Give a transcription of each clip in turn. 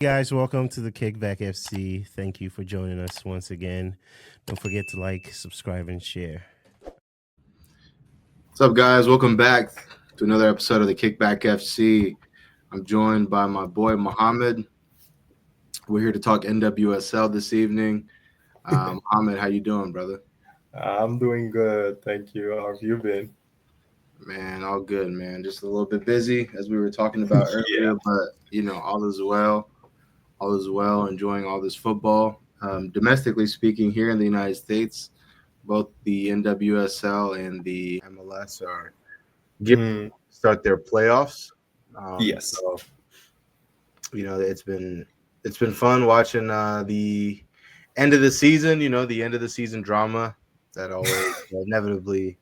Guys, welcome to the KickBack FC. Thank you for joining us once again. Don't forget to like, subscribe, and share. What's up, guys? Welcome back to another episode of the KickBack FC. I'm joined by my boy Mohamed. We're here to talk NWSL this evening. Mohamed, how you doing, brother? I'm doing good, thank you. How have you been? Man, all good, man. Just a little bit busy, as we were talking about Yeah. earlier, but all is well. All is well. Enjoying all this football. Domestically speaking, here in the United States, both the NWSL and the MLS are getting Mm, start their playoffs. yes. So it's been fun watching the end of the season. The end of the season drama that always inevitably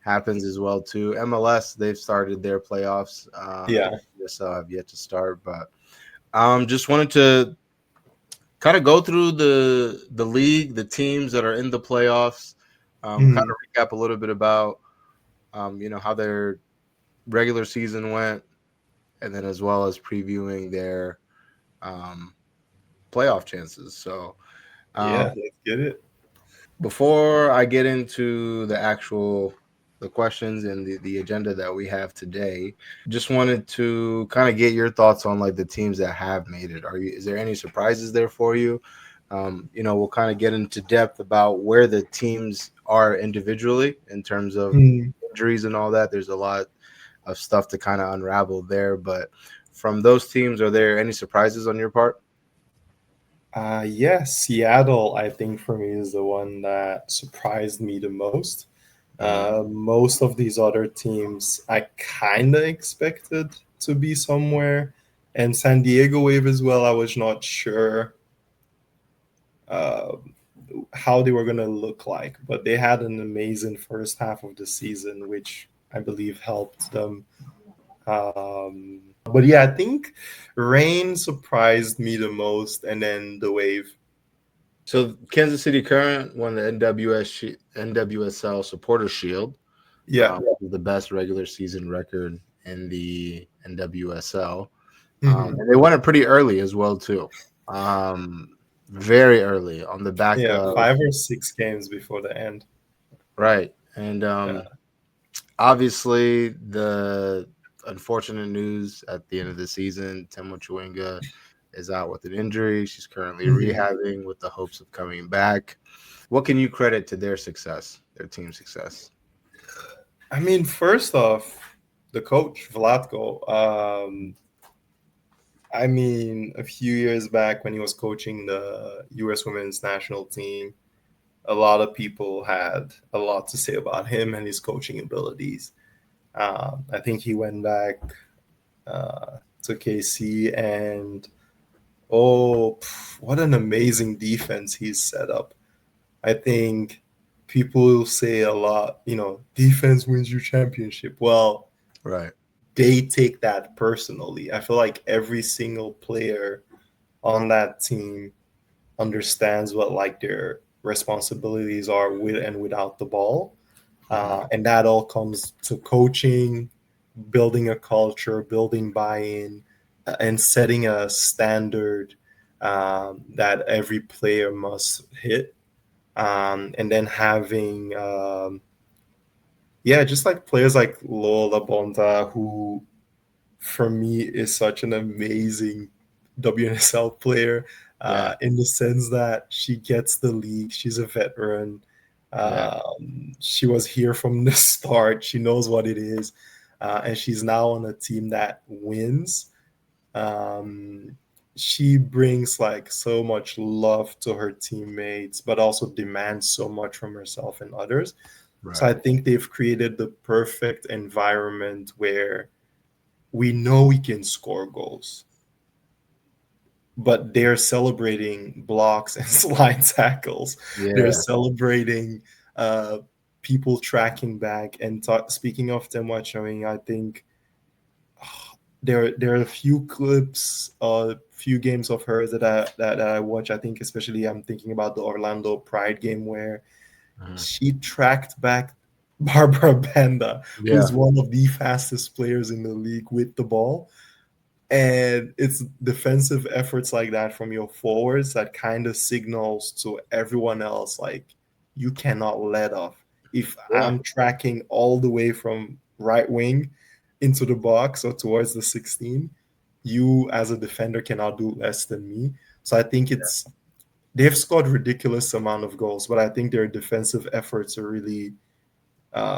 happens as well too. MLS, they've started their playoffs. Yeah. So I've yet to start, but just wanted to kind of go through the league, the teams that are in the playoffs. Kind of recap a little bit about how their regular season went, and then as well as previewing their playoff chances. So Yeah, let's get it. before I get into the questions and the agenda that we have today, just wanted to kind of get your thoughts on like the teams that have made it. Is there any surprises there for you? We'll kind of get into depth about where the teams are individually in terms of Mm. injuries and all that. There's a lot of stuff to kind of unravel there, but from those teams, are there any surprises on your part? Yeah, Seattle, I think for me is the one that surprised me the most. Most of these other teams I kind of expected to be somewhere, and San Diego Wave as well. I was not sure uh, how they were going to look like, but they had an amazing first half of the season, which I believe helped them. But yeah, I think Rain surprised me the most, and then the Wave. So Kansas City Current won the NWSL Supporter Shield. Yeah. The best regular season record in the NWSL. Mhm. And they won it pretty early as well too. Very early on the back Yeah, of 5 or 6 games before the end. right. And Yeah. obviously the unfortunate news at the end of the season, Temwa Chawinga is out with an injury. She's currently Mhm. rehabbing with the hopes of coming back. What can you credit to their success, their team success? I mean, first off, the coach Vlatko. I mean, a few years back when he was coaching the U.S. Women's National Team, a lot of people had a lot to say about him and his coaching abilities. I think he went back to KC, and what an amazing defense he's set up. I think people say a lot, defense wins you championship. Well, Right. they take that personally. I feel like every single player on that team understands what like their responsibilities are with and without the ball. And that all comes to coaching, building a culture, building buy-in, and setting a standard that every player must hit. And then having, just like players like Lola Bonta, who for me is such an amazing WNSL player Yeah. in the sense that she gets the league. She's a veteran. Yeah. She was here from the start. She knows what it is. And she's now on a team that wins. Um, she brings like so much love to her teammates, but also demands so much from herself and others. So Right. I think they've created the perfect environment where we know we can score goals, but they're celebrating blocks and slide tackles. They're Yeah. celebrating uh, people tracking back. And speaking of Temwa Chawinga, I think there are a few clips, a few games of hers that I watch. I think especially I'm thinking about the Orlando Pride game where Mhm. she tracked back Barbra Banda, Yeah. who's one of the fastest players in the league with the ball. And it's defensive efforts like that from your forwards that kind of signals to everyone else, like, you cannot let off. If I'm tracking all the way from right wing into the box or towards the 16, you as a defender cannot do less than me. So I think they've scored ridiculous amount of goals, but I think their defensive efforts are really,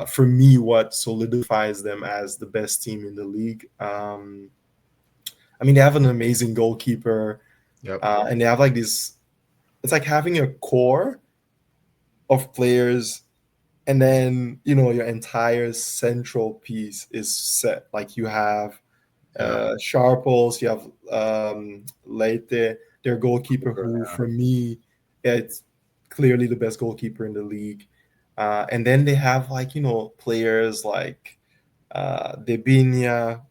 for me, what solidifies them as the best team in the league. I mean, they have an amazing goalkeeper, and they have like this. It's like having a core of players, and then your entire central piece is set. Like you have Sharples, you have Leite, their goalkeeper, who for me, it's clearly the best goalkeeper in the league. And then they have players like Debinia,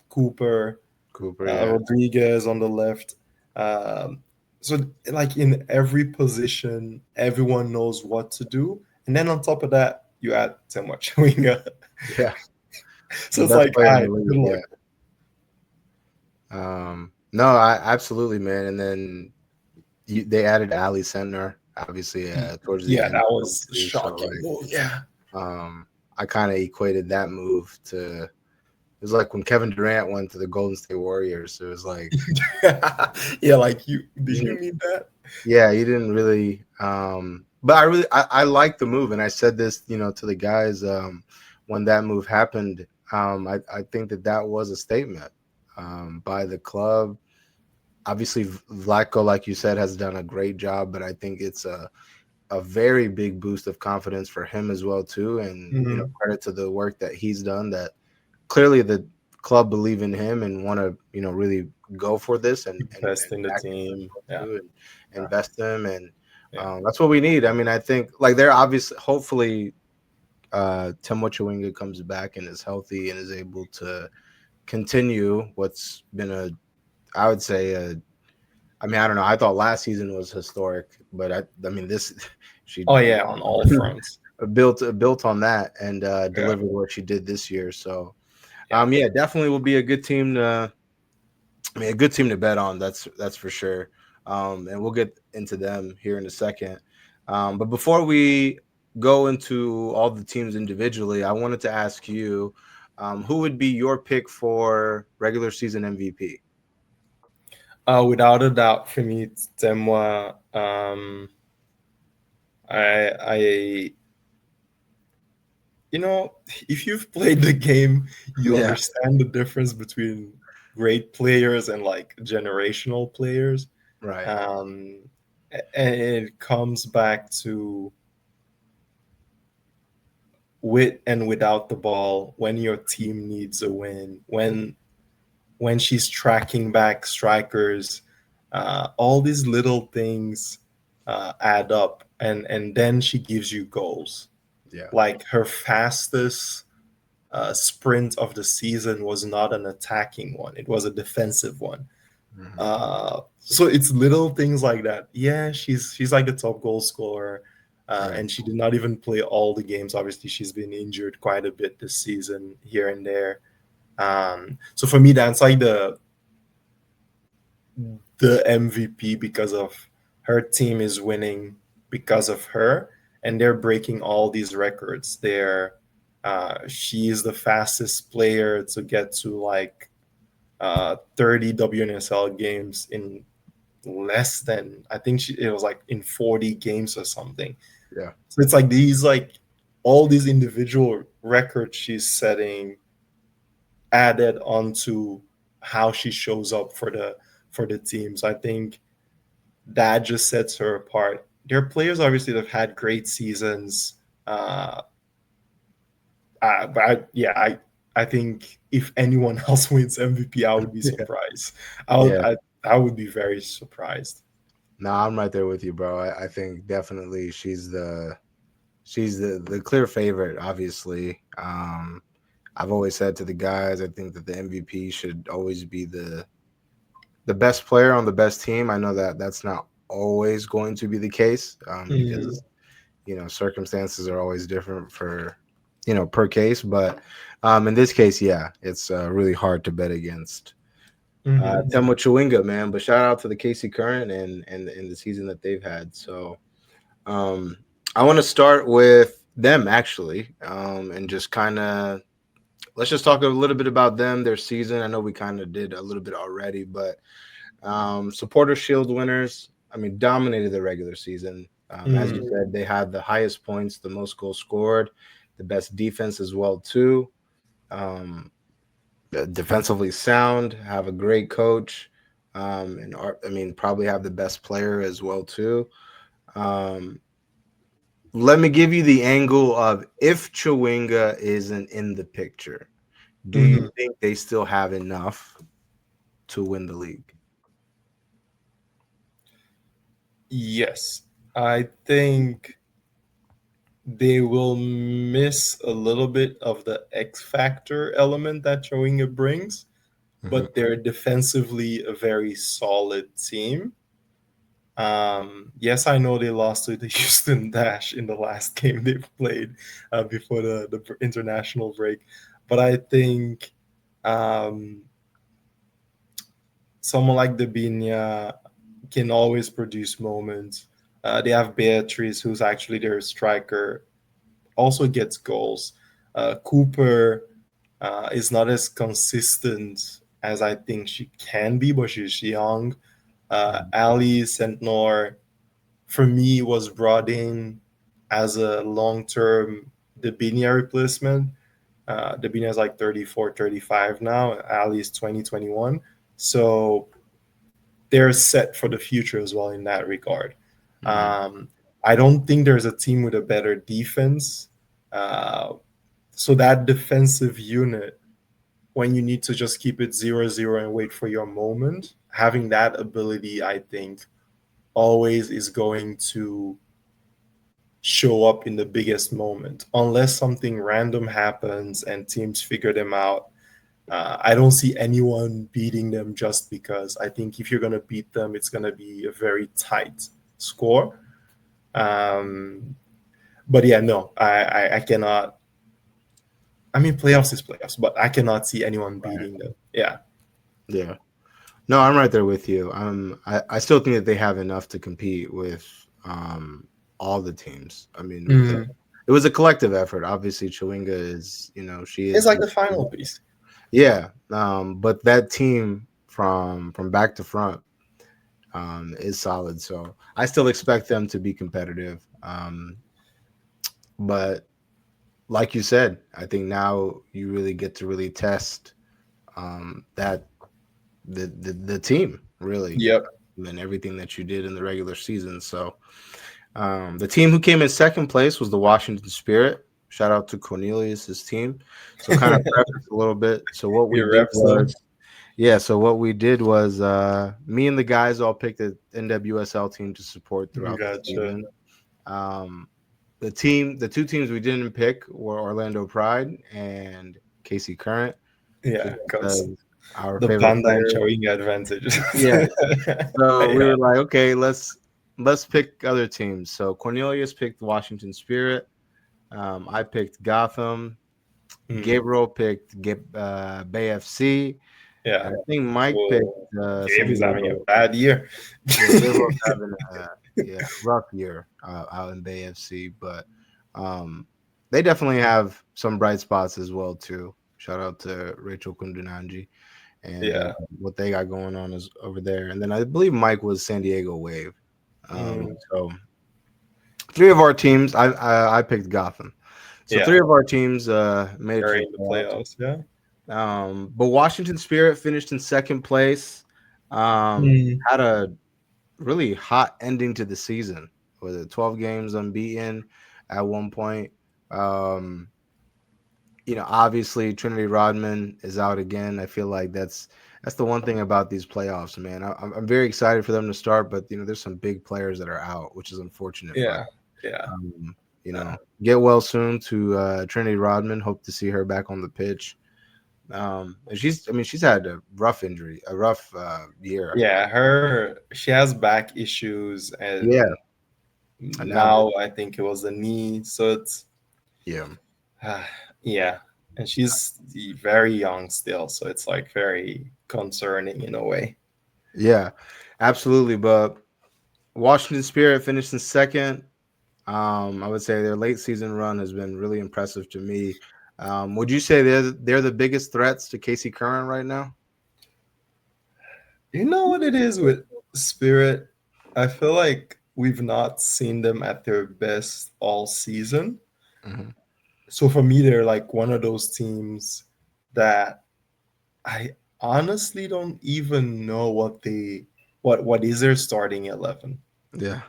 Cooper, Rodriguez on the left. So like in every position, everyone knows what to do. And then on top of that, you add Temwa Chawinga. Yeah. So it's like, good luck. No, I absolutely, man. And then they added Ali Sentner, obviously, towards the end. Yeah, that was shocking. I kind of equated that move to, it was like when Kevin Durant went to the Golden State Warriors. It was like, yeah, like did you mean that? Yeah, you didn't really. But I like the move, and I said this, to the guys when that move happened. I think that was a statement by the club. Obviously, Vlatko, like you said, has done a great job, but I think it's a very big boost of confidence for him as well too, and credit to the work that he's done. That clearly the club believe in him and want to really go for this and invest in the team, and invest them, and that's what we need. I mean, I think like they're obviously, hopefully, Temwa Chawinga comes back and is healthy and is able to continue what's been I would say I don't know. I thought last season was historic, but I mean this. She on all fronts built on that and delivered what she did this year. So, definitely will be a good team to. A good team to bet on. That's for sure. And we'll get into them here in a second. But before we go into all the teams individually, I wanted to ask you, who would be your pick for regular season MVP? Without a doubt, for me, it's Temwa. If you've played the game, you understand the difference between great players and like generational players. Right. And it comes back to with and without the ball, when your team needs a win, when she's tracking back strikers, all these little things add up, and then she gives you goals. Yeah. Like her fastest sprint of the season was not an attacking one; it was a defensive one. So it's little things like that. Yeah, she's like the top goal scorer, and she did not even play all the games. Obviously, she's been injured quite a bit this season, here and there. So for me, that's like the MVP, because of her team is winning because of her, and they're breaking all these records. She is the fastest player to get to like 30 WNSL games in less than, I think it was like in 40 games or something. Yeah. So it's like all these individual records she's setting added onto how she shows up for the team. So I think that just sets her apart. There are players obviously that have had great seasons, but I think if anyone else wins MVP, I would be surprised. I would be very surprised. No, I'm right there with you, bro. I think definitely she's the clear favorite. Obviously, I've always said to the guys, I think that the MVP should always be the best player on the best team. I know that that's not always going to be the case, because circumstances are always different for per case. But in this case, it's really hard to bet against Mhm. Temwa Chawinga, man. But shout out to the KC Current and the season that they've had. So I want to start with them actually, and just kind of let's just talk a little bit about them, their season. I know we kind of did a little bit already, but Supporter Shield winners. I mean, dominated the regular season. As you said, they had the highest points, the most goals scored, the best defense as well too. Um, Defensively sound, have a great coach, and I mean, probably have the best player as well too. Um, Let me give you the angle of if Chawinga isn't in the picture, do you Mhm. think they still have enough to win the league? Yes, I think they will miss a little bit of the X factor element that Chawinga brings, but they're defensively a very solid team. Yes, I know they lost to the Houston Dash in the last game they played before the international break, but I think um, someone like Dabinia can always produce moments. They have Beatrice, who's actually their striker, also gets goals. Cooper is not as consistent as I think she can be, but she's young. Ali Sentnor, for me, was brought in as a long-term Dabinia replacement. Dabinia is like 34, 35 now. Ali is 2021. So they're set for the future as well in that regard. Um, I don't think there's a team with a better defense. Uh, so that defensive unit, when you need to just keep it 0-0 and wait for your moment, having that ability, I think, always is going to show up in the biggest moment. Unless something random happens and teams figure them out, I don't see anyone beating them just because. I think if you're going to beat them, it's going to be a very tight score. But yeah, no, I cannot. I mean, playoffs is playoffs, but I cannot see anyone beating them. Yeah. Yeah. No, I'm right there with you. I still think that they have enough to compete with all the teams. I mean, it was a collective effort. Obviously, Chawinga is, she It's is like the final piece. yeah. But that team from back to front is solid. So I still expect them to be competitive. But like you said, I think now you really get to really test that the team really Yep. and everything that you did in the regular season. So the team who came in second place was the Washington Spirit. Shout out to Cornelius's team. So kind of preface a little bit. So what we Your did reps them. was so what we did was me and the guys all picked the NWSL team to support throughout the Gotcha. season. The two teams we didn't pick were Orlando Pride and KC Current. Yeah, because Our the favorite Banda and player. Chawinga advantage. Yeah. So we Yeah. were like, okay, let's pick other teams. So Cornelius picked Washington Spirit. I picked Gotham. Gabriel picked Bay FC. Yeah. And I think Mike picked Well, Gabe San is having a Diego. bad year. Yeah, Gabriel's having a rough year out in Bay FC, but they definitely have some bright spots as well too. Shout out to Rachel Kundunanji and Yeah. what they got going on is over there. And then I believe Mike was San Diego Wave. So three of our teams, I picked Gotham. So Yeah. three of our teams made it They're to in the playoffs. Yeah. but Washington Spirit finished in second place. Had a really hot ending to the season. Was it 12 games unbeaten at one point? Obviously Trinity Rodman is out again. I feel like that's the one thing about these playoffs, man. I'm very excited for them to start, but there's some big players that are out, which is unfortunate. Yeah. But, Yeah. get well soon to Trinity Rodman. Hope to see her back on the pitch. And she's had a rough injury, a rough year. Yeah. She has back issues, and Yeah. now I think it was the knee. So it's Yeah. yeah, and she's very young still, so it's like very concerning in a way. Yeah, absolutely. But Washington Spirit finished in second. I would say their late season run has been really impressive to me. Would you say they're the biggest threats to KC Current right now? You know what it is with Spirit? I feel like we've not seen them at their best all season. Mhm. So for me, they're like one of those teams that I honestly don't even know what is their starting 11, Yeah,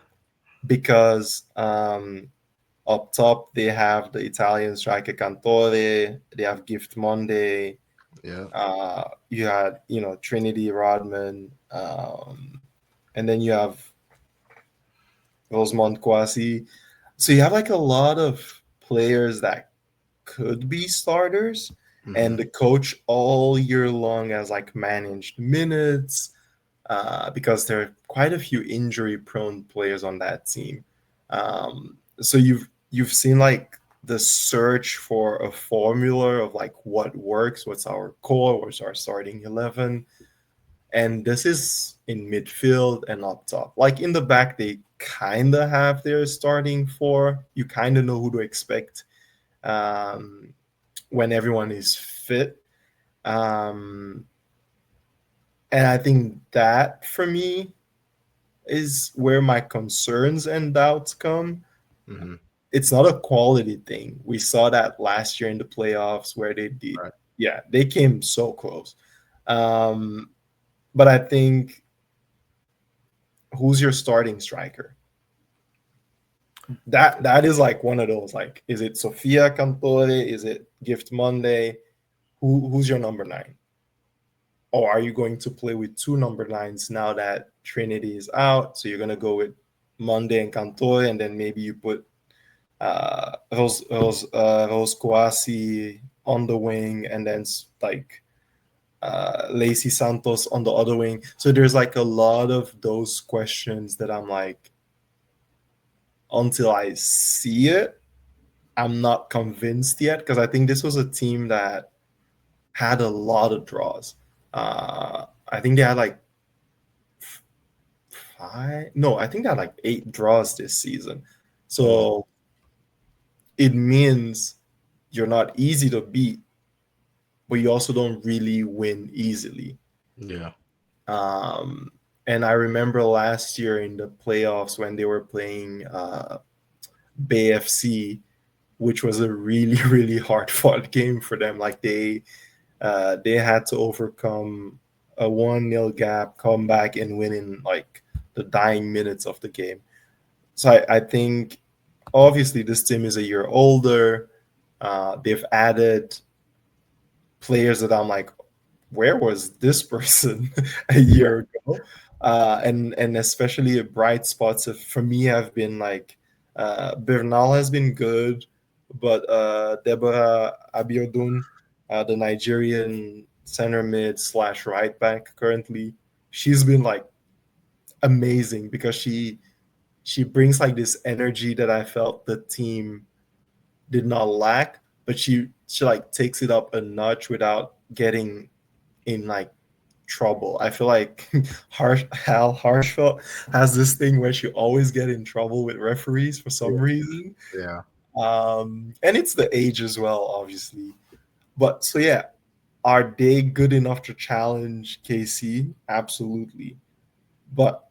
because up top they have the Italian striker Cantore, they have Gift Monday, yeah, you had Trinity Rodman, and then you have Rosemont Kwasi. So you have like a lot of players that could be starters, and mhm, the coach all year long has like managed minutes, because there are quite a few injury prone players on that team. So you've seen like the search for a formula of like what works, what's our core, what's our starting 11, and this is in midfield and up top. Like in the back, they kind of have their starting four. You kind of know who to expect um, when everyone is fit. Um, and I think that for me is where my concerns and doubts come. mhm, It's not a quality thing. We saw that last year in the playoffs where they did, right. yeah, they came so close. Um, but I think, who's your starting striker? That is like one of those, like, is it Sofia Cantore? Is it Gift Monday? Who's your number 9? Or are you going to play with two number 9s now that Trinity is out? So you're gonna go with Monday and Cantore, and then maybe you put Rose Kouassi on the wing, and then like Lacey Santos on the other wing. So there's like a lot of those questions that I'm like, until I see it, I'm not convinced yet, because I think this was a team that had a lot of draws. I think they had like I think they had like 8 draws this season. So it means you're not easy to beat, but you also don't really win easily. Yeah, Um, and I remember last year in the playoffs when they were playing Bay FC, which was a really really hard fought game for them. Like they had to overcome a 1-0 gap, come back and win in like the dying minutes of the game. So I think obviously this team is a year older. They've added players that I'm like, where was this person a year ago? And especially bright spots for me have been like Bernal has been good, but Deborah Abiodun, the Nigerian center mid / right back currently, she's been like amazing, because she brings like this energy that I felt the team did not lack, but she like takes it up a notch without getting in like trouble. I feel like Hal Harshfeld has this thing where she always get in trouble with referees for some reason. yeah. And it's the age as well, obviously. But so yeah, are they good enough to challenge KC? Absolutely. But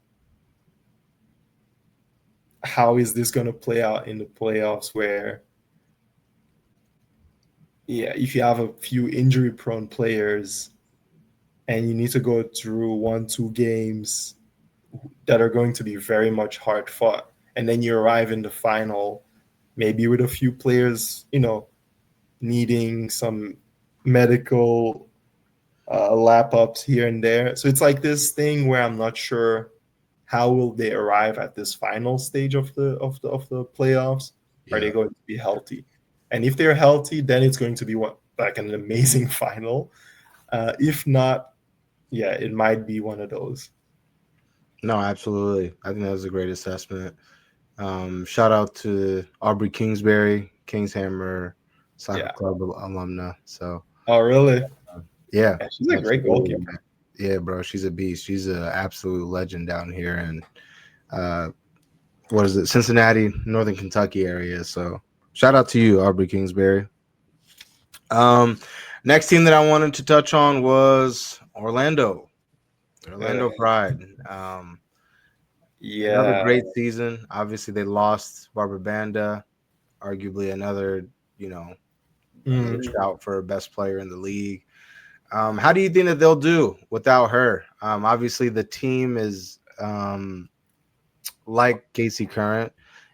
how is this going to play out in the playoffs, where yeah, if you have a few injury prone players and you need to go through 1-2 games that are going to be very much hard fought, and then you arrive in the final maybe with a few players needing some medical lap ups here and there. So it's like this thing where I'm not sure how will they arrive at this final stage of the playoffs. Are they Yeah. going to be healthy? And if they're healthy, then it's going to be like an amazing final. If not, yeah, it might be one of those. No, absolutely. I think that was a great assessment. Shout out to Aubrey Kingsbury, Kingshammer Soccer Yeah. Club alumna. So Oh, really? yeah, Yeah, she's a great absolutely. goalkeeper. Yeah, bro, she's a beast. She's an absolute legend down here, and what is it, Cincinnati, Northern Kentucky area. So shout out to you, Aubrey Kingsbury. Next team that I wanted to touch on was Orlando Pride. Another Yeah. great season. Obviously, they lost Barbra Banda, arguably another, another Mm. shout for best player in the league. How do you think that they'll do without her? Obviously, the team is like Casey Current.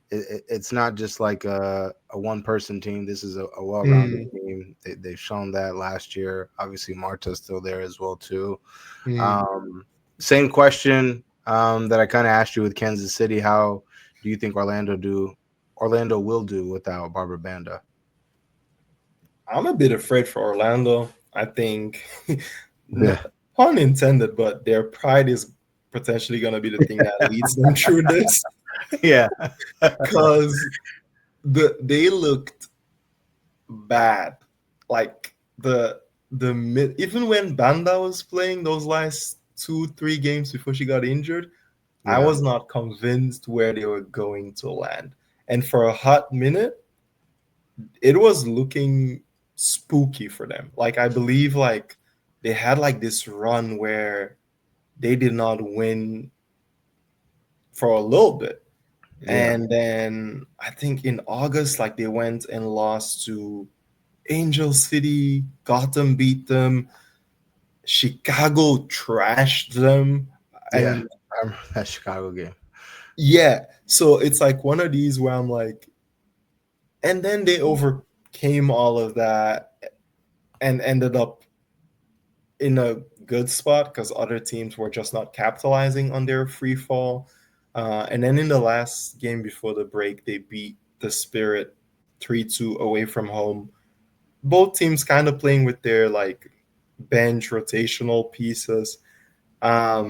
It's not just like a one-person team. This is a well-rounded Mm. team. They've shown that last year. Obviously, Marta's still there as well too. Mm. Same question that I kind of asked you with Kansas City. How do you think Orlando will do without Barbra Banda? I'm a bit afraid for Orlando. I think, Yeah. pun intended, but their pride is potentially going to be the thing that leads them through this, Yeah. because they looked bad. Like even when Banda was playing those last 2-3 games before she got injured, I Yeah. was not convinced where they were going to land. And for a hot minute, it was looking spooky for them. Like, I believe like they had like this run where they did not win for a little bit. Yeah. And then I think in August, like they went and lost to Angel City, Gotham beat them, Chicago trashed them. Yeah. And I remember that Chicago game. yeah, so it's like one of these where I'm like, and then they overcame all of that and ended up in a good spot because other teams were just not capitalizing on their free fall. And then in the last game before the break, they beat the Spirit 3-2 away from home. Both teams kind of playing with their like bench rotational pieces. I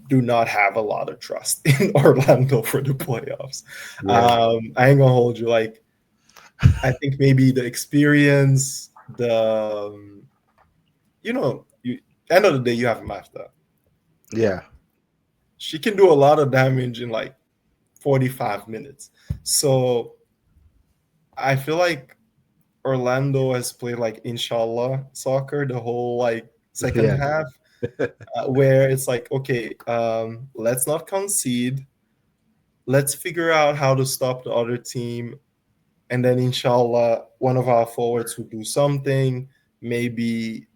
do not have a lot of trust in Orlando for the playoffs. Yeah. I ain't gonna hold you. Like, I think maybe the experience, end of the day, you have Mafta. Yeah. She can do a lot of damage in like 45 minutes. So I feel like Orlando has played like inshallah soccer the whole like second Yeah. half, where it's like, okay, let's not concede. Let's figure out how to stop the other team. And then inshallah, one of our forwards will do something. Maybe,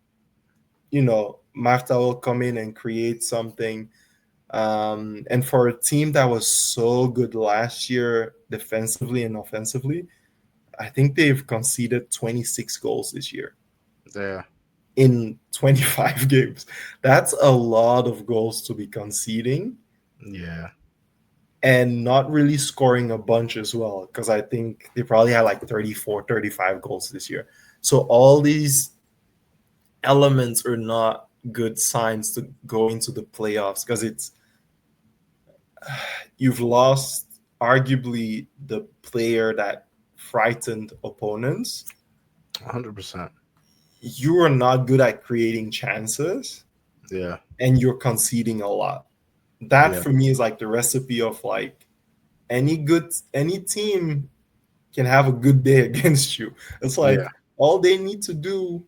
Mafta will come in and create something. And for a team that was so good last year, defensively and offensively, I think they've conceded 26 goals this year Yeah. in 25 games. That's a lot of goals to be conceding Yeah. and not really scoring a bunch as well, because I think they probably had like 34, 35 goals this year. So all these elements are not good signs to go into the playoffs, because you've lost arguably the player that frightened opponents. 100%. You are not good at creating chances, Yeah. and you're conceding a lot. That Yeah. for me is like the recipe of like any team can have a good day against you. It's like Yeah. all they need to do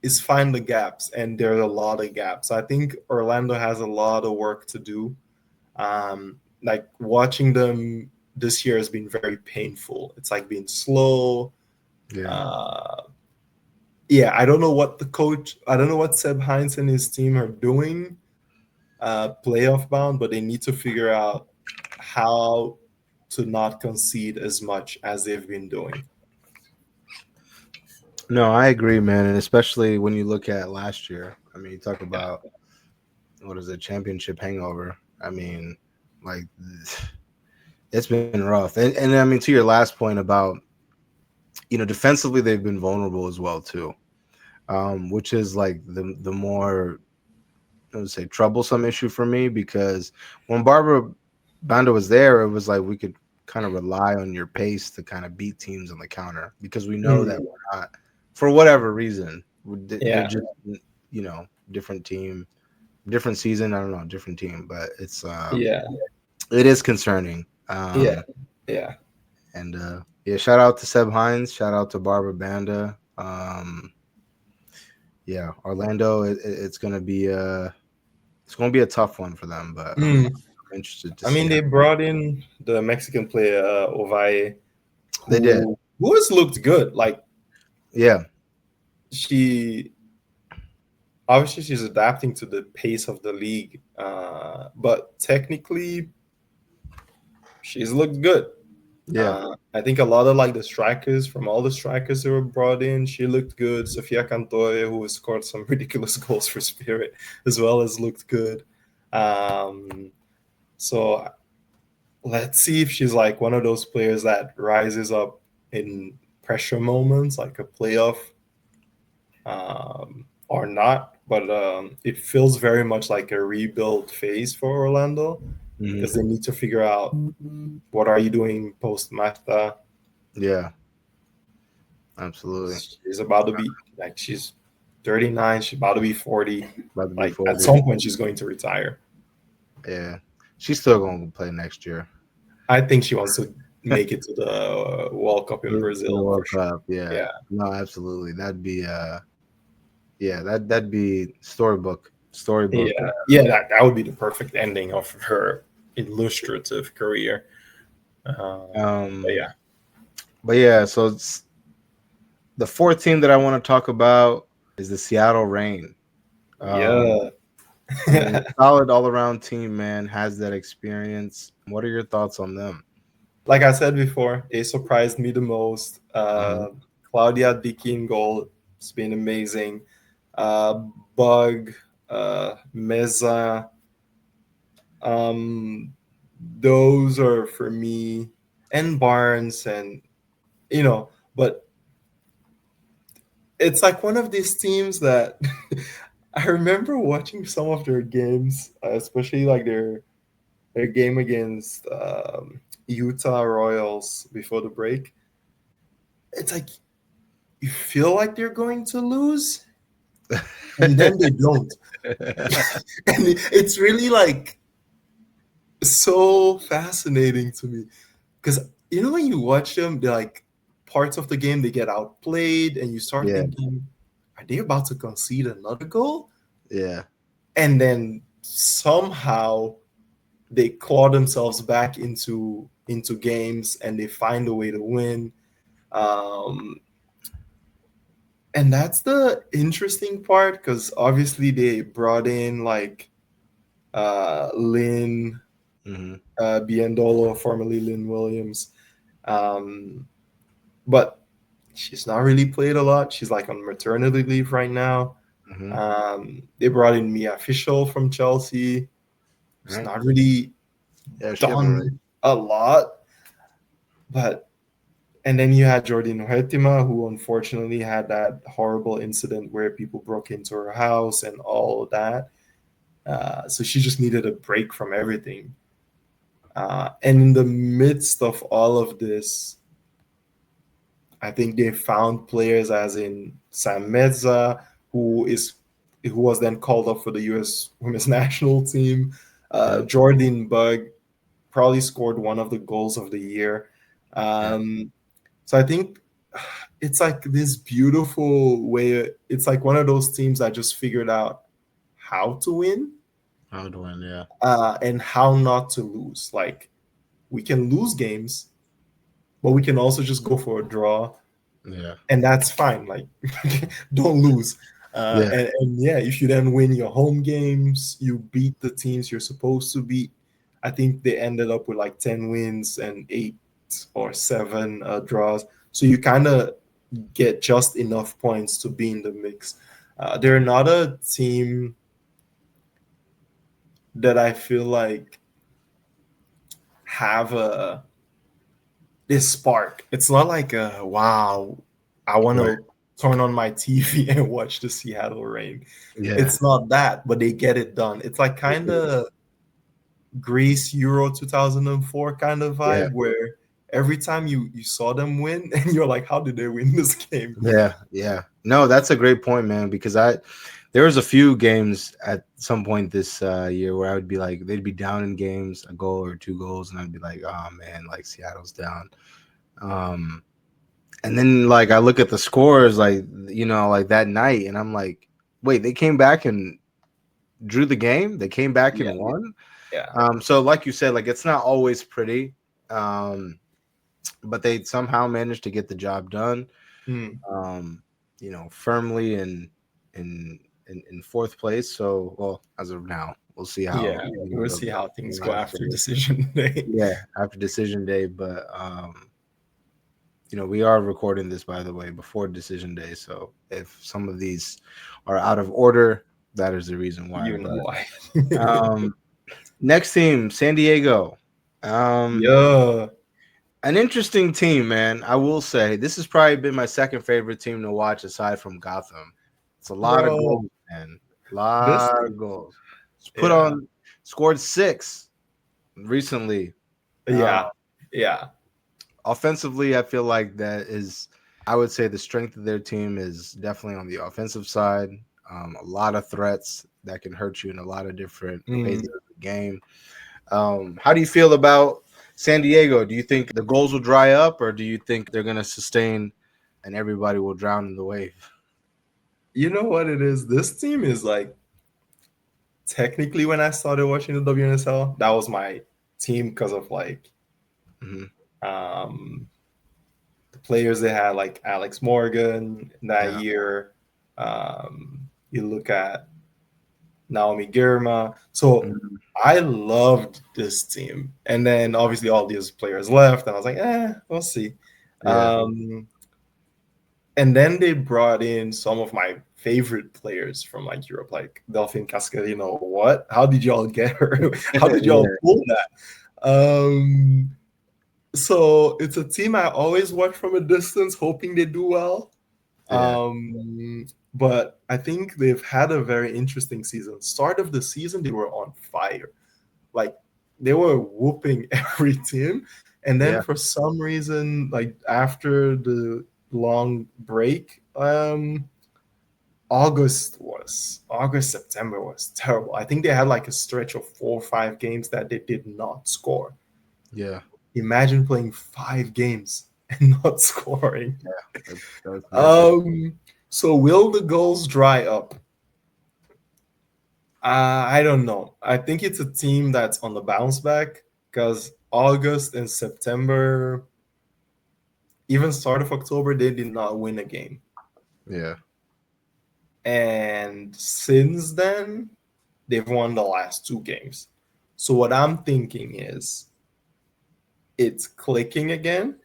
is find the gaps, and there are a lot of gaps. I think Orlando has a lot of work to do. Like watching them this year has been very painful. It's like being slow. Yeah. I don't know what Seb Hines and his team are doing playoff bound, but they need to figure out how to not concede as much as they've been doing. No, I agree, man. And especially when you look at last year. I mean, you talk about what is it, championship hangover. I mean, like, it's been rough. And I mean, to your last point about, defensively they've been vulnerable as well too, which is like the more, I would say, troublesome issue for me, because when Barbra Banda was there, it was like we could kind of rely on your pace to kind of beat teams on the counter, because we know that we're not, for whatever reason, they're just different team, different season. I don't know, different team, but it's Yeah. it is concerning. Yeah. And shout out to Seb Hines, shout out to Barbra Banda. Orlando, it's gonna be a tough one for them, but I'm interested to see. They brought in the Mexican player Ovalle. They did. Who has looked good. Like, yeah, obviously she's adapting to the pace of the league, but technically she's looked good. Yeah, I think a lot of like the strikers, from all the strikers that were brought in, she looked good. Sofia Cantoya, who has scored some ridiculous goals for Spirit, as well as looked good. So let's see if she's like one of those players that rises up in pressure moments, like a playoff, or not. But it feels very much like a rebuild phase for Orlando, because they need to figure out what are you doing post Marta. Yeah, absolutely. She's about to be like, she's 39. She's about to be 40. Like 40. At some point, she's going to retire. Yeah, she's still going to play next year. I think she wants to make it to the World Cup in Brazil. World Cup, yeah. No, absolutely. That'd be that'd be storybook. Yeah, that would be the perfect ending of her illustrative career. But yeah, so it's the fourth team that I want to talk about is the Seattle Reign. Solid all-around team, man. Has that experience. What are your thoughts on them? Like I said before, they surprised me the most. Claudia Dickey in goal. It's been amazing. Bug, Meza. Those are for me, and Barnes, and but it's like one of these teams that I remember watching some of their games, especially like their game against Utah Royals before the break. It's like you feel like they're going to lose, and then they don't. And it's really like so fascinating to me, because when you watch them, they're like parts of the game they get outplayed, and you start thinking, are they about to concede another goal? Yeah. And then somehow they claw themselves back into games, and they find a way to win. And that's the interesting part, because obviously they brought in like Lynn Biendolo, formerly Lynn Williams. But she's not really played a lot. She's like on maternity leave right now. They brought in Mia Fischel from Chelsea. She's not really done a lot. And then you had Jordyn Huertima, who unfortunately had that horrible incident where people broke into her house and all of that. So she just needed a break from everything. And in the midst of all of this, I think they found players as in Sam Meza, who was then called up for the U.S. Women's National Team. Jordan Bug probably scored one of the goals of the year. So I think it's like this beautiful way. It's like one of those teams that just figured out how to win. And how not to lose. Like, we can lose games, but we can also just go for a draw. Yeah. And that's fine. Like, don't lose. And if you then win your home games, you beat the teams you're supposed to beat. I think they ended up with like 10 wins and 8 or 7 draws. So you kind of get just enough points to be in the mix. They're not a team that I feel like have this spark. It's not like wow, I want to turn on my TV and watch the Seattle Reign. It's not that, but they get it done. It's like kind of Greece Euro 2004 kind of vibe, where every time you saw them win, and you're like, how did they win this game? Yeah. No, that's a great point, man, because there was a few games at some point this year where I would be like, they'd be down in games, a goal or 2 goals, and I'd be like, oh man, like Seattle's down. And then like I look at the scores, like like that night, and I'm like, wait, they came back and drew the game. They came back and won. Yeah. So like you said, like it's not always pretty, but they somehow managed to get the job done. Firmly in 4th place. So, well, as of now, we'll see how. Yeah, we'll see how things go after decision day. Yeah, after decision day, but we are recording this, by the way, before decision day. So if some of these are out of order, that is the reason why. You know why. Next team, San Diego. Yeah. An interesting team, man. I will say this has probably been my second favorite team to watch aside from Gotham. It's a lot of goals, man. A lot of goals. Scored 6 recently. Yeah. Offensively, I feel like I would say the strength of their team is definitely on the offensive side. A lot of threats that can hurt you in a lot of different phases of the game. How do you feel about San Diego? Do you think the goals will dry up, or do you think they're going to sustain and everybody will drown in the wave? You know what it is? This team is like, technically when I started watching the WNSL, that was my team because of like the players they had, like Alex Morgan that year. You look at Naomi Girma. So I loved this team. And then obviously all these players left, and I was like, we'll see. Yeah. And then they brought in some of my favorite players from like Europe, like Delphine Cascarino. What? How did y'all get her? How did y'all pull that? So it's a team I always watch from a distance, hoping they do well. But I think they've had a very interesting season. Start of the season, they were on fire. Like they were whooping every team. And then for some reason, like after the long break, September was terrible. I think they had like a stretch of 4 or 5 games that they did not score. Yeah. Imagine playing 5 games and not scoring. Yeah. So will the goals dry up? I don't know. I think it's a team that's on the bounce back because August and September, even start of October, they did not win a game. Yeah. And since then, they've won the last 2 games. So what I'm thinking is it's clicking again.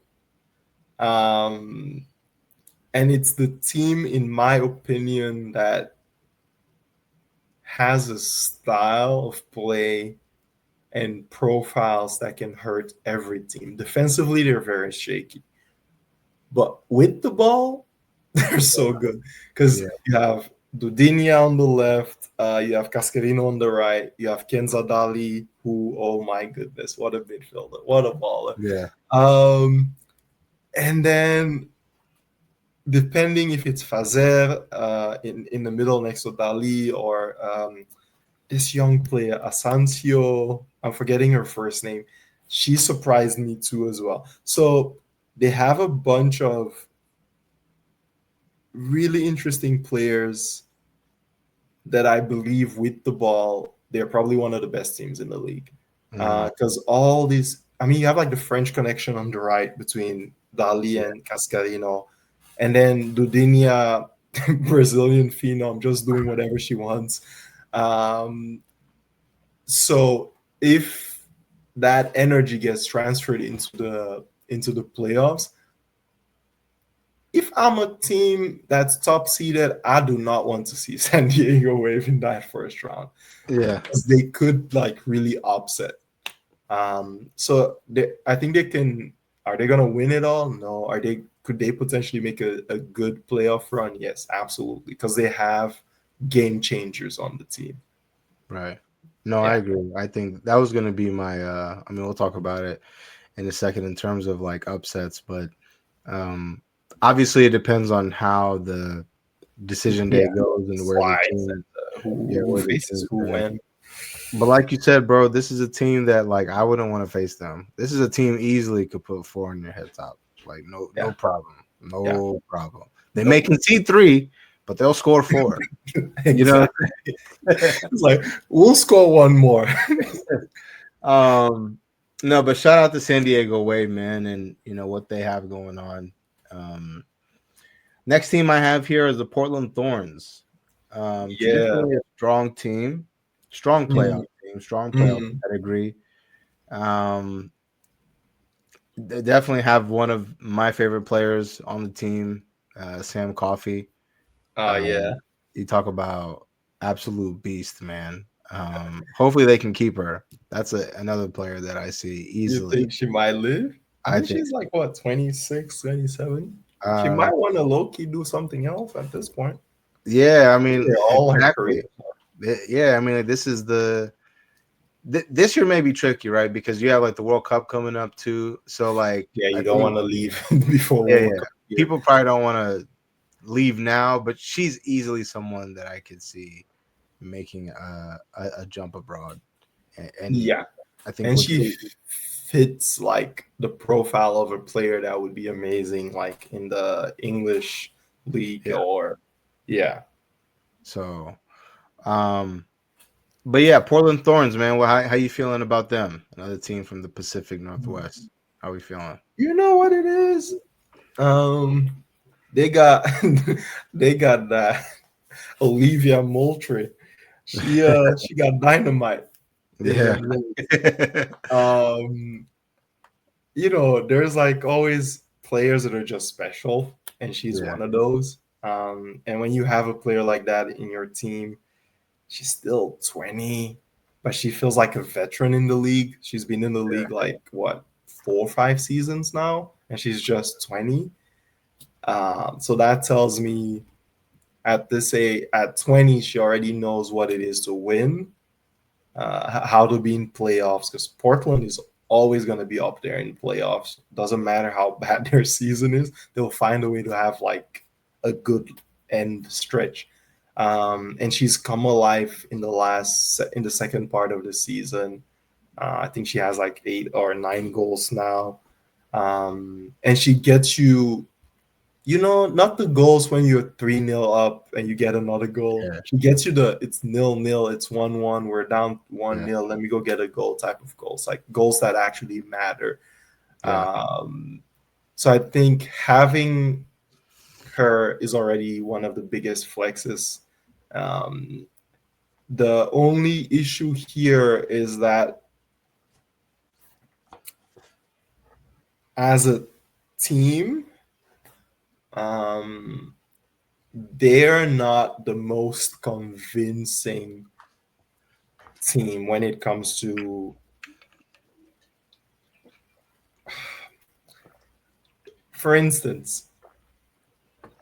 And it's the team, in my opinion, that has a style of play and profiles that can hurt every team. Defensively, they're very shaky. But with the ball, they're so good. Because you have Dudinia on the left, you have Cascarino on the right, you have Kenza Dali, who, oh my goodness, what a midfielder, what a baller. Yeah. And then depending if it's Fazer in the middle next to Dali or this young player, Asensio, I'm forgetting her first name. She surprised me too as well. So they have a bunch of really interesting players that I believe with the ball, they're probably one of the best teams in the league. Because all these, I mean, you have like the French connection on the right between Dali and Cascarino. And then Dudinia, Brazilian phenom, just doing whatever she wants. So if that energy gets transferred into the playoffs, if I'm a team that's top seeded, I do not want to see San Diego wave in that first round. Yeah, because they could like really upset. So I think they can. Are they gonna win it all? No. Could they potentially make a good playoff run? Yes, absolutely. Because they have game changers on the team. Right. No, I agree. I think that was going to be my I mean, we'll talk about it in a second in terms of like upsets, but obviously it depends on how the decision day goes and where the Slides team, and who where the faces team who stands. when. But like you said, bro, this is a team that like I wouldn't want to face them. This is a team easily could put 4 on your head top. Like no problem. No problem. They may concede 3, but they'll score 4. You know? It's like we'll score one more. No, but shout out to San Diego Wave, man, and you know what they have going on. Next team I have here is the Portland Thorns. Traditionally a strong team, strong playoff team, strong playoff pedigree. They definitely have one of my favorite players on the team, Sam Coffey. You talk about absolute beast, man. Hopefully they can keep her. That's another player that I see easily. You think she might live? I think she's like what, 26, 27? She might want to low-key do something else at this point. Yeah, I mean, exactly. Yeah, I mean, like, this is this year may be tricky, right? Because you have like the World Cup coming up too. So like, you don't want to leave before World Cup. People probably don't want to leave now, but she's easily someone that I could see making a jump abroad. And I think, and she fits like the profile of a player that would be amazing, like in the English league or So, but yeah, Portland Thorns, man. Well, how you feeling about them? Another team from the Pacific Northwest. How are we feeling? You know what it is? They got that Olivia Moultrie. She got dynamite. Yeah. You know, there's like always players that are just special, and she's one of those. And when you have a player like that in your team, she's still 20, but she feels like a veteran in the league. She's been in the league like what, 4 or 5 seasons now, and she's just 20. So that tells me at 20, she already knows what it is to win, how to be in playoffs, because Portland is always going to be up there in playoffs. Doesn't matter how bad their season is, they'll find a way to have like a good end stretch. And she's come alive in the second part of the season. I think she has like 8 or 9 goals now. And she gets you, you know, not the goals when you're 3-0 up and you get another goal. Yeah. She gets you it's 0-0, it's 1-1, we're down 1-0, let me go get a goal type of goals, like goals that actually matter. So I think having her is already one of the biggest flexes. The only issue here is that as a team, they're not the most convincing team when it comes to for instance,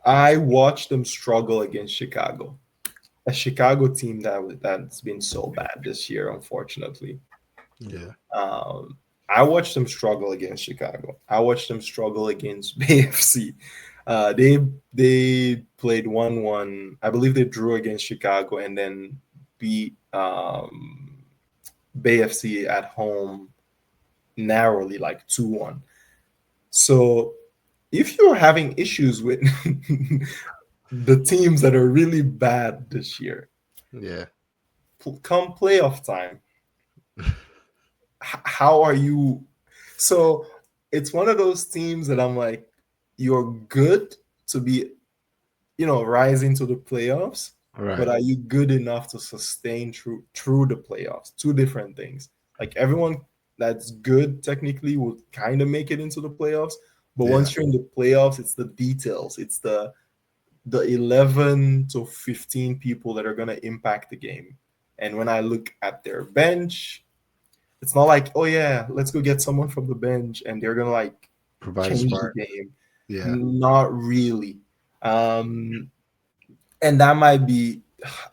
I watched them struggle against Chicago, a Chicago team that's been so bad this year, unfortunately. I watched them struggle against Chicago. I watched them struggle against Bay FC. They played 1-1. I believe they drew against Chicago and then beat Bay FC at home narrowly, like 2-1. So if you're having issues with the teams that are really bad this year, come playoff time, how are you? So it's one of those teams that I'm like, you're good to be, you know, rising to the playoffs, but are you good enough to sustain through the playoffs? 2 different things. Like everyone that's good technically will kind of make it into the playoffs, but once you're in the playoffs, it's the details. It's the 11 to 15 people that are going to impact the game. And when I look at their bench, it's not like, oh yeah, let's go get someone from the bench and they're going to like change the game. Not really. And that might be,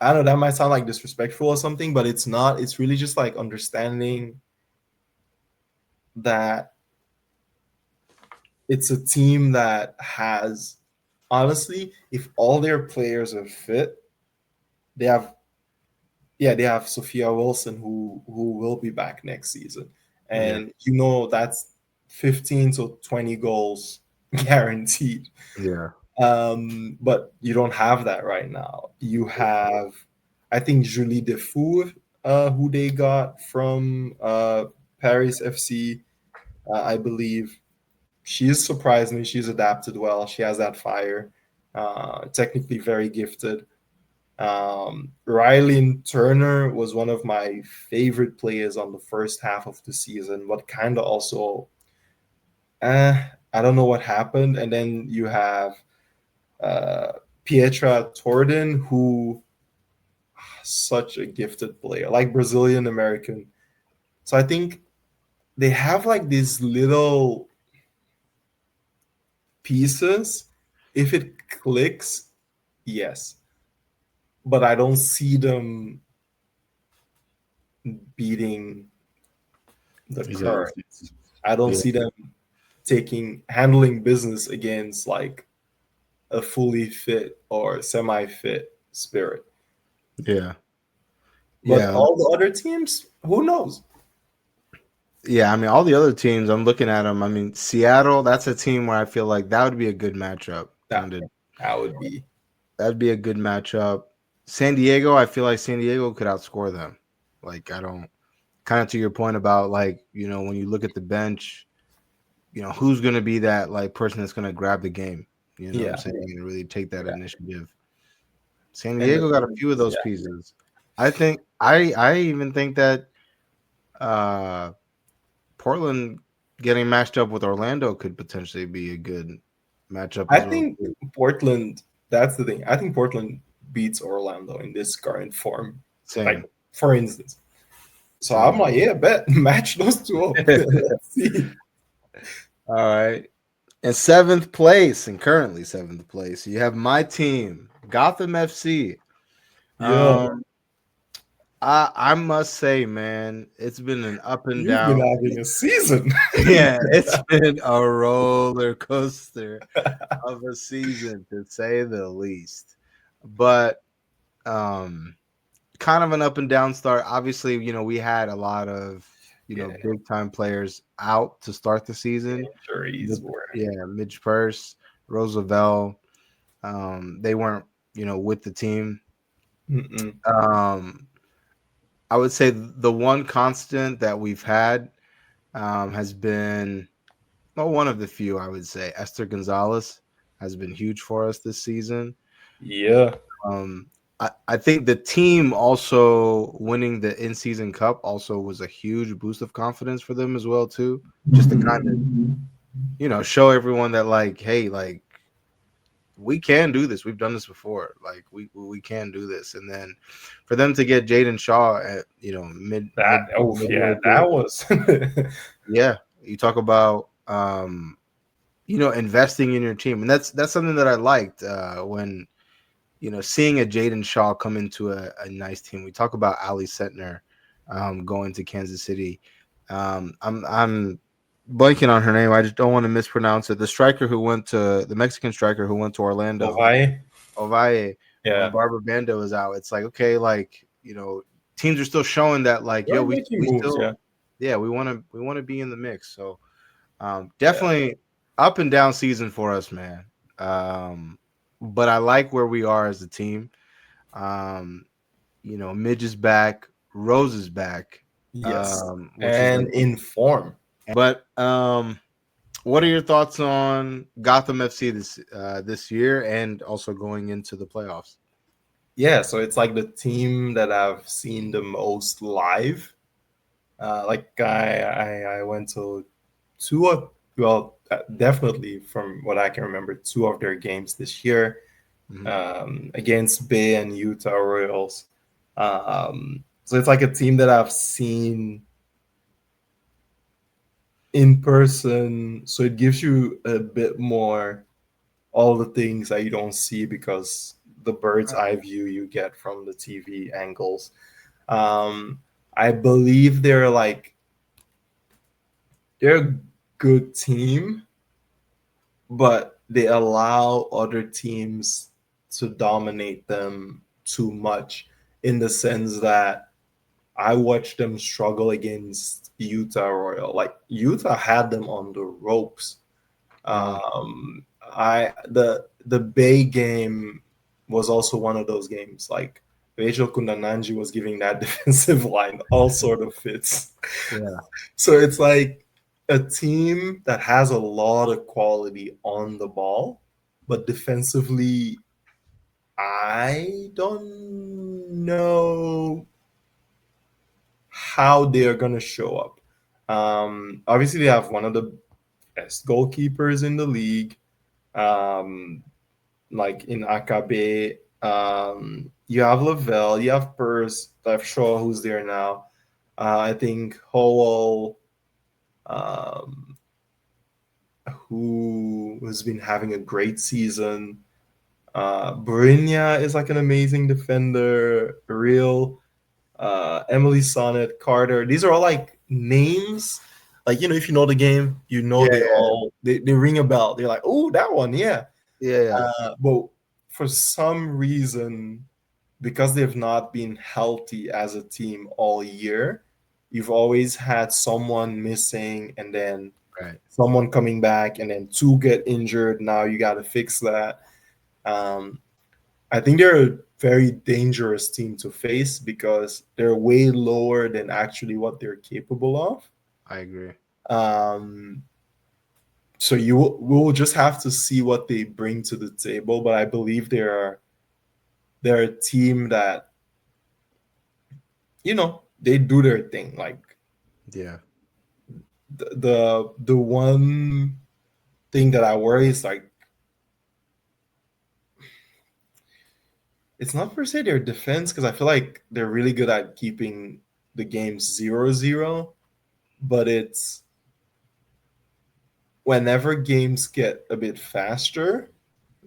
I don't know, that might sound like disrespectful or something, but it's not. It's really just like understanding that it's a team that has honestly, if all their players are fit, they have Sophia Wilson who will be back next season, and that's 15 to 20 goals guaranteed. Yeah. But you don't have that right now. You have, I think, Julie Defour, who they got from Paris FC, I believe. She's surprised me. She's adapted well. She has that fire. Technically very gifted. Riley Turner was one of my favorite players on the first half of the season, but kind of also, I don't know what happened. And then you have Pietra Torden, who such a gifted player, like Brazilian American. So I think they have like these little pieces. If it clicks, yes. But I don't see them beating the current. I don't see them handling business against like a fully fit or semi-fit Spirit. Yeah. But all the other teams, who knows? Yeah, I mean, all the other teams, I'm looking at them. I mean, Seattle, that's a team where I feel like that would be a good matchup. That'd be a good matchup. San Diego, I feel like San Diego could outscore them. Like, I don't, kind of to your point about, like, you know, when you look at the bench, you know, who's going to be that, like, person that's going to grab the game? You know what I'm saying? And really take that initiative. San Diego got a few of those pieces. I think, I even think that Portland getting matched up with Orlando could potentially be a good matchup. I think Portland, that's the thing. I think Portland beats Orlando in this current form. Same. Like, for instance. So I'm like, yeah, bet. Match those two up. Let's see. All right. In currently seventh place, you have my team, Gotham FC. Yeah. I must say, man, it's been an up and down. You've been having a season. Yeah, it's been a roller coaster of a season, to say the least. But kind of an up and down start. Obviously, you know, we had a lot of, you know, big time players out to start the season. Midge Purse, Roosevelt. They weren't, you know, with the team. I would say the one constant that we've had has been, well, one of the few, I would say. Esther Gonzalez has been huge for us this season. Yeah. I think the team also winning the in-season cup also was a huge boost of confidence for them as well, too. Just to kind of, you know, show everyone that, like, hey, like, we can do this. We've done this before. Like, we can do this. And then for them to get Jaden Shaw at, you know, that was yeah. You talk about you know, investing in your team, and that's something that I liked when, you know, seeing a Jaden Shaw come into a nice team. We talk about Ali Setner going to Kansas City. I'm blanking on her name. I just don't want to mispronounce it. The Mexican striker who went to Orlando. Ovalle. Yeah. When Barbra Banda was out. It's like, okay, like, you know, teams are still showing that, like, we want to be in the mix. So definitely up and down season for us, man. But I like where we are as a team. You know, Midge is back, Rose is back. Yes. And in form. But what are your thoughts on Gotham FC this year and also going into the playoffs? Yeah, so it's like the team that I've seen the most live. Like I went to definitely from what I can remember, 2 of their games this year against Bay and Utah Royals. So it's like a team that I've seen in person, so it gives you a bit more all the things that you don't see because the bird's eye view you get from the TV angles. I believe they're a good team, but they allow other teams to dominate them too much, in the sense that I watched them struggle against Utah Royal. Like Utah had them on the ropes. The Bay game was also one of those games. Like Rachel Kundananji was giving that defensive line all sort of fits. Yeah. So it's like a team that has a lot of quality on the ball, but defensively, I don't know how they are going to show up. Obviously, they have one of the best goalkeepers in the league, like in Akabe. You have Lavelle, you have Purse, you have Shaw, who's there now. I think Howell, who has been having a great season. Brinya is like an amazing defender. Real, Emily Sonnet, Carter. These are all like names. Like, if you know the game, they ring a bell. They're like, oh, that one, yeah. Yeah. But for some reason, because they've not been healthy as a team all year, you've always had someone missing and then someone coming back, and then two get injured. Now you got to fix that. I think they're a very dangerous team to face because they're way lower than actually what they're capable of. I agree. So we'll just have to see what they bring to the table. But I believe they're a team that, they do their thing. Like, yeah. The one thing that I worry is like, it's not per se their defense, because I feel like they're really good at keeping the games 0-0, but it's whenever games get a bit faster.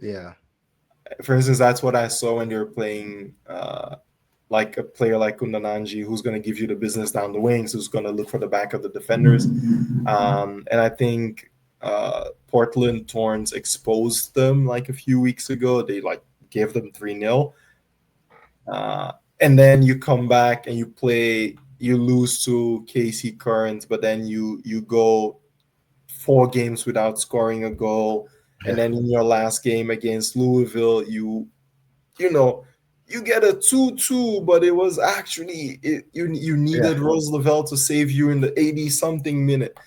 Yeah. For instance, that's what I saw when they were playing like a player like Kundananji, who's going to give you the business down the wings, who's going to look for the back of the defenders. And I think Portland Thorns exposed them like a few weeks ago. They like gave them 3-0. And then you come back and you lose to KC Current, but then you go 4 games without scoring a goal. Yeah. And then in your last game against Louisville, you get a 2-2, but it was actually you needed Rose Lavelle to save you in the 80-something minute.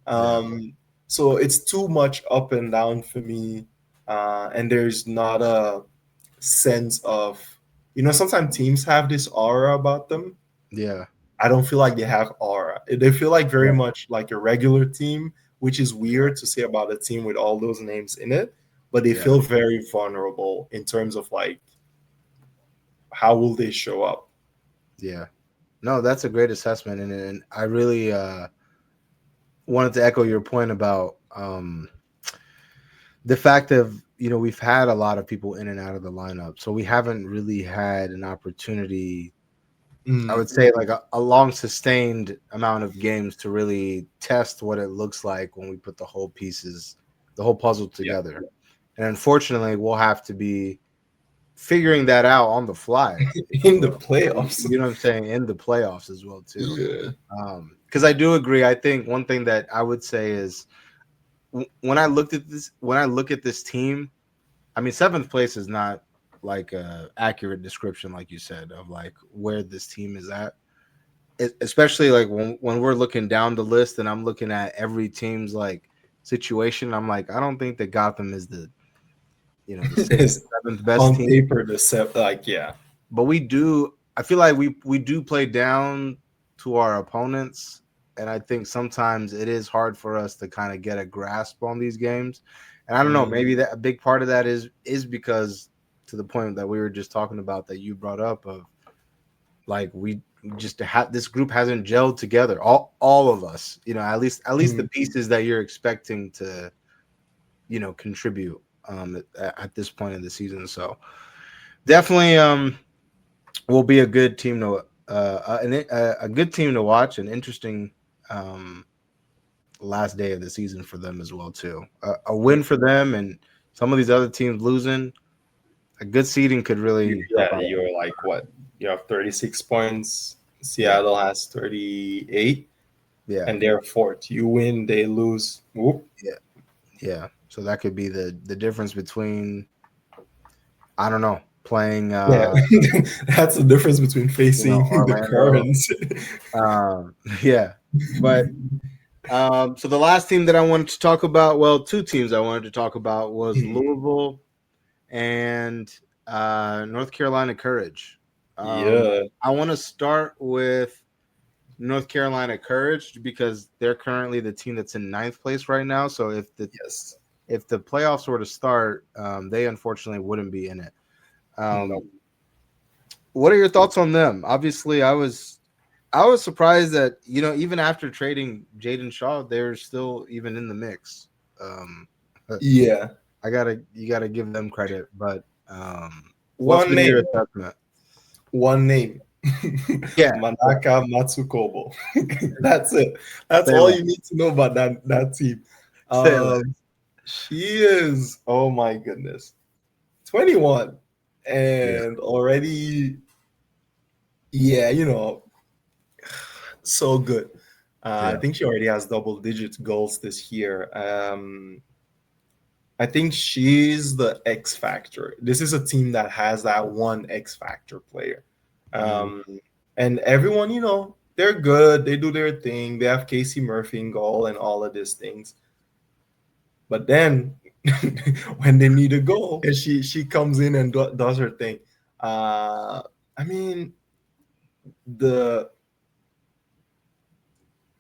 So it's too much up and down for me, and there's not a sense of, sometimes teams have this aura about them. Yeah. I don't feel like they have aura. They feel like very much like a regular team, which is weird to say about a team with all those names in it, but they feel very vulnerable in terms of like, how will they show up? Yeah. No, that's a great assessment. And I really wanted to echo your point about the fact of, we've had a lot of people in and out of the lineup. So we haven't really had an opportunity, I would say, like a long sustained amount of games to really test what it looks like when we put the whole puzzle together. Yeah. And unfortunately, we'll have to be figuring that out on the fly in the playoffs. You know what I'm saying? In the playoffs as well too. Yeah. Because I do agree. I think one thing that I would say is when I look at this team, I mean, 7th place is not like a accurate description, like you said, of like where this team is at. Especially like when we're looking down the list and I'm looking at every team's like situation, I'm like, I don't think that Gotham is the 6th, 7th best on team. paper. But we do. I feel like we do play down to our opponents, and I think sometimes it is hard for us to kind of get a grasp on these games. And I don't know, maybe that a big part of that is because, to the point that we were just talking about that you brought up, of like we just have this group hasn't gelled together. All of us, at least the pieces that you're expecting to, contribute at this point in the season. So definitely will be a good team to a good team to watch, an interesting last day of the season for them as well too. A win for them and some of these other teams losing, a good seeding could really help out. You're like what? You have 36 points. Seattle has 38. Yeah. And they're fourth. You win, they lose. Whoop. Yeah. So that could be the difference between, I don't know, playing. That's the difference between facing the currents. Yeah. But so the last team that I wanted to talk about, well, two teams I wanted to talk about was Louisville and North Carolina Courage. I want to start with North Carolina Courage because they're currently the team that's in 9th place right now. So if the playoffs were to start, they unfortunately wouldn't be in it. What are your thoughts on them? Obviously, I was surprised that, you know, even after trading Jaden Shaw, they're still even in the mix. You gotta give them credit, but what's been your assessment? One name. Manaka Matsukubo. That's it. That's all you need to know about that team. She is, oh my goodness, 21 and already, you know, so good. I think she already has double-digit goals this year. I think she's the X factor. This is a team that has that one X factor player. And everyone, you know, they're good. They do their thing. They have Casey Murphy in goal and all of these things. But then when they need a goal, and she comes in and does her thing. I mean,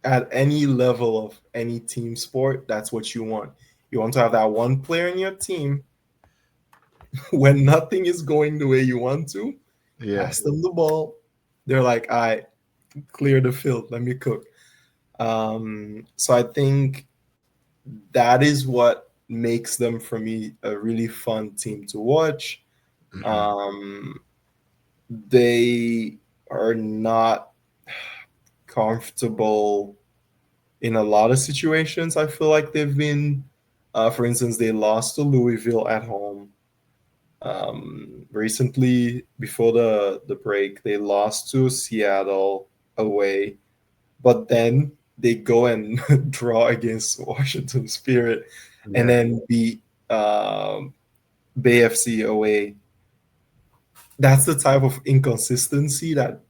at any level of any team sport, that's what you want. You want to have that one player in your team when nothing is going the way you want to. Pass them the ball. They're like, all right, clear the field. Let me cook. So I think that is what makes them, for me, a really fun team to watch. They are not comfortable in a lot of situations. I feel like they've been, for instance, they lost to Louisville at home. Recently, before the break, they lost to Seattle away, but then they go and draw against Washington Spirit and then beat Bay FC away. That's the type of inconsistency that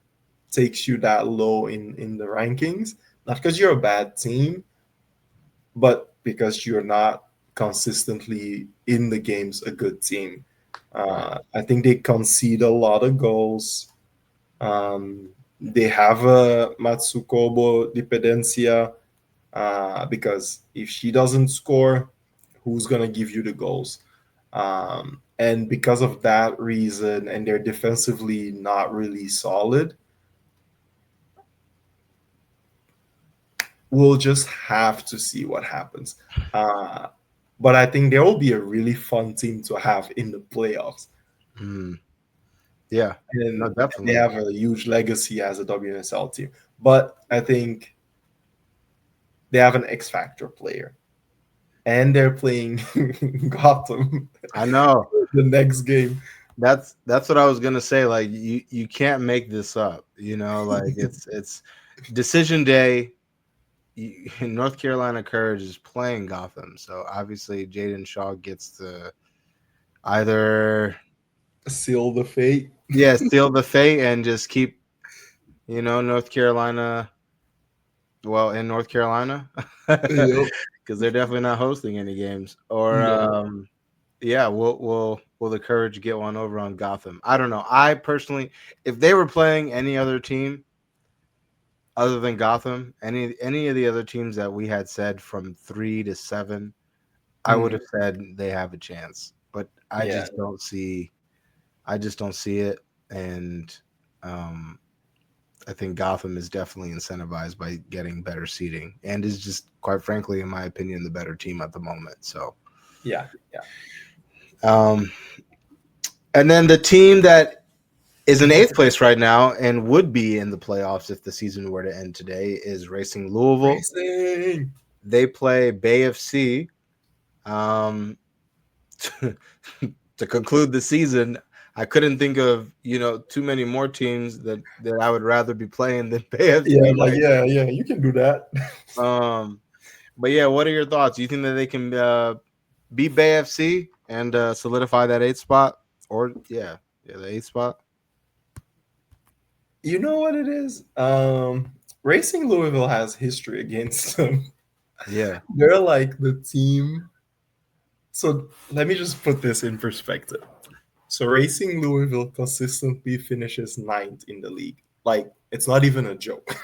takes you that low in the rankings. Not because you're a bad team, but because you're not consistently in the games a good team. I think they concede a lot of goals. They have a Matsukubo dependencia because if she doesn't score, who's going to give you the goals? And because of that reason, and they're defensively not really solid, we'll just have to see what happens. But I think there will be a really fun team to have in the playoffs. Yeah, and definitely. They have a huge legacy as a WSL team. But I think they have an X Factor player. And they're playing Gotham. I know. The next game. That's what I was gonna say. Like you can't make this up. You know, like it's decision day. North Carolina Courage is playing Gotham, so obviously Jaden Shaw gets to either seal the fate. Yeah, seal the fate and just keep, you know, North Carolina. Well, in North Carolina, because they're definitely not hosting any games. Or will the Courage get one over on Gotham? I don't know. I personally, if they were playing any other team other than Gotham, any of the other teams that we had said from 3 to 7, I would have said they have a chance. But I just don't see it. And I think Gotham is definitely incentivized by getting better seeding and is just, quite frankly, in my opinion, the better team at the moment. So and then the team that is in 8th place right now and would be in the playoffs if the season were to end today is Racing Louisville. They play Bay FC. to conclude the season, I couldn't think of too many more teams that I would rather be playing than Bay FC. Yeah, like yeah, you can do that. But yeah, what are your thoughts? Do you think that they can beat Bay FC and solidify that 8th spot, or the 8th spot? You know what it is? Racing Louisville has history against them. Yeah, They're like the team. So let me just put this in perspective. So Racing Louisville consistently finishes 9th in the league. Like, it's not even a joke.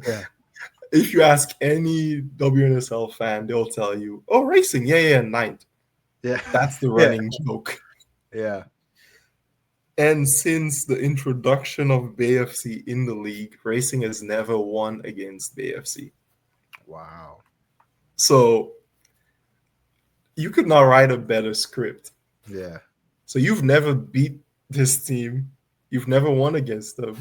yeah. If you ask any WNSL fan, they'll tell you, "Oh, Racing, yeah, 9th." Yeah, That's the running joke. Yeah. And since the introduction of Bay FC in the league, Racing has never won against Bay FC. Wow. So you could not write a better script. Yeah. So you've never beat this team. You've never won against them.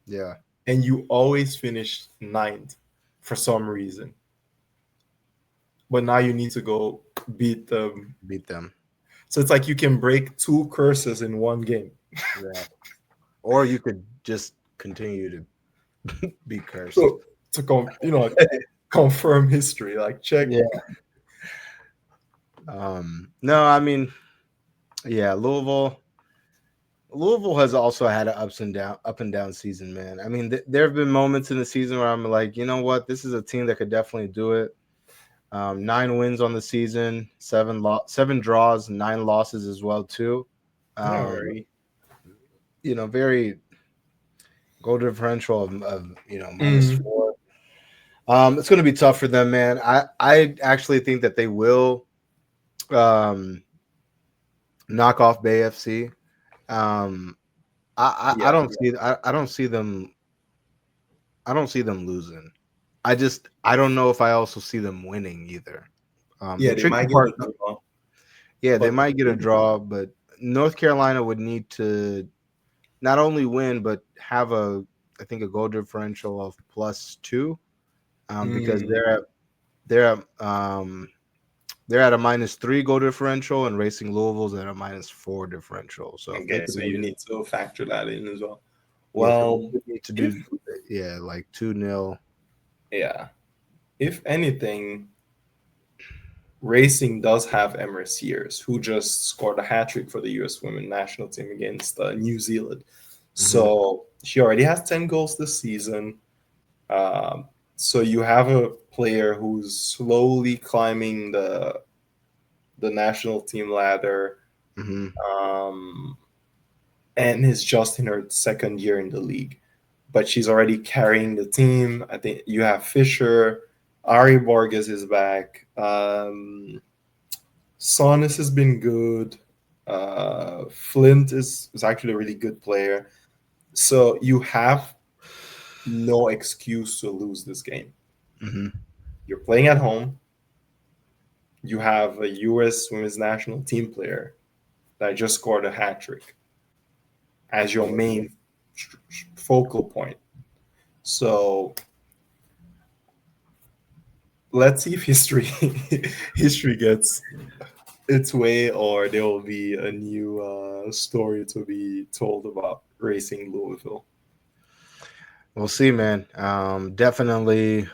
Yeah. And you always finish 9th for some reason. But now you need to go beat them. So it's like you can break 2 curses in one game. Yeah. Or you could just continue to be cursed. So to confirm history, like check. Yeah. No, I mean, yeah, Louisville has also had an up and down season, man. I mean, there have been moments in the season where I'm like, you know what, this is a team that could definitely do it. 9 wins on the season, 7 draws, 9 losses as well too. Very goal differential of -4. It's going to be tough for them, man. I actually think that they will knock off Bay FC. I don't see them losing. I don't know if I also see them winning either. They might get a draw. Yeah, they might get a draw, but North Carolina would need to not only win but have I think a goal differential of +2, because they're at a -3 goal differential, and Racing Louisville's at a -4 differential. So so you need to factor that in as well. Well, we need to do like 2-0. Yeah. If anything, Racing does have Emma Sears, who just scored a hat-trick for the U.S. women's national team against New Zealand. So she already has 10 goals this season. So you have a player who's slowly climbing the national team ladder, and is just in her 2nd year in the league. But she's already carrying the team. I think you have Fisher, Ari Borges is back. Sonis has been good. Flint is actually a really good player. So you have no excuse to lose this game. You're playing at home. You have a U.S. women's national team player that just scored a hat-trick as your main focal point. So let's see if history gets its way, or there will be a new story to be told about Racing Louisville. We'll see, man. Definitely.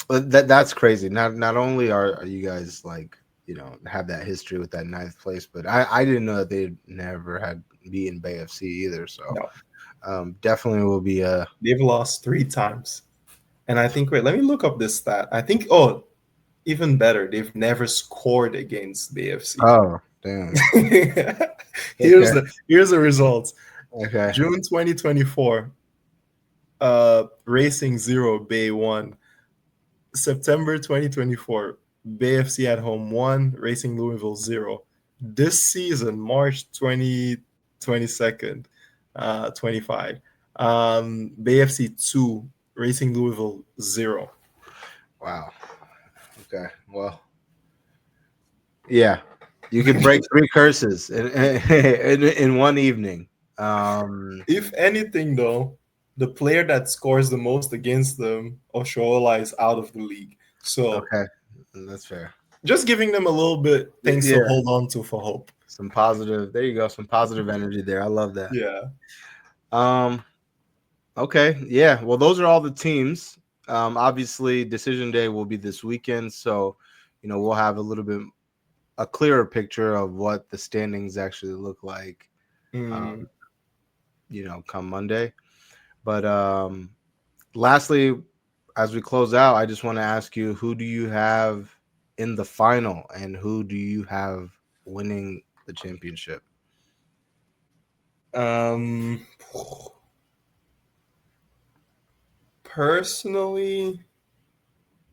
That's crazy. Not only are you guys have that history with that 9th place, but I didn't know that they never had beaten Bay FC either. So definitely will be They've lost 3 times, and I think let me look up this stat. I think even better, they've never scored against Bay FC. Oh, damn. Here's the results. Okay. June 2024. Racing 0, Bay 1. September 2024, Bay FC at home 1, Racing Louisville 0. This season, March 22nd, 25, Bay FC 2, Racing Louisville 0. Wow. Okay. Well, yeah, you could break 3 curses in one evening. If anything, though, the player that scores the most against them, Oshoala, is out of the league. So okay, that's fair. just giving them a little bit things to Yeah. hold on to for hope. Some positive. There you go. Some positive energy there. I love that. Yeah. Okay. Yeah. Well, those are all the teams. Obviously, decision day will be this weekend, so we'll have a clearer picture of what the standings actually look like. Come Monday. But lastly, as we close out, I just want to ask you, who do you have in the final, and who do you have winning the championship? Personally,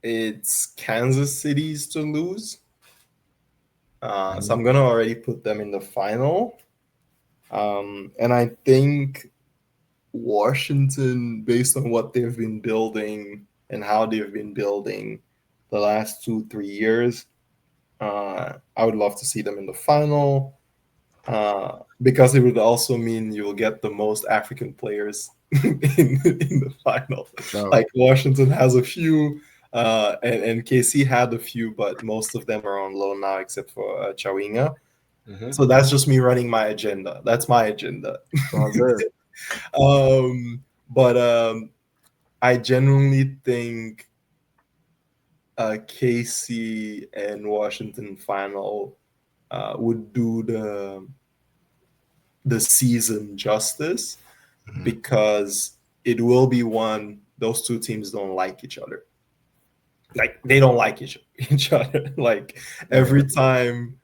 it's Kansas City's to lose. So I'm gonna already put them in the final. And I think Washington, based on what they've been building and how they've been building the last 2-3 years, I would love to see them in the final. Because it would also mean you will get the most African players in the final. Oh. Like Washington has a few, and KC had a few, but most of them are on loan now, except for Chawinga. So that's just me running my agenda. That's my agenda. All good. But I genuinely think KC and Washington final would do the season justice, because it will be one, those two teams don't like each other. Like, they don't like each other. Like, every time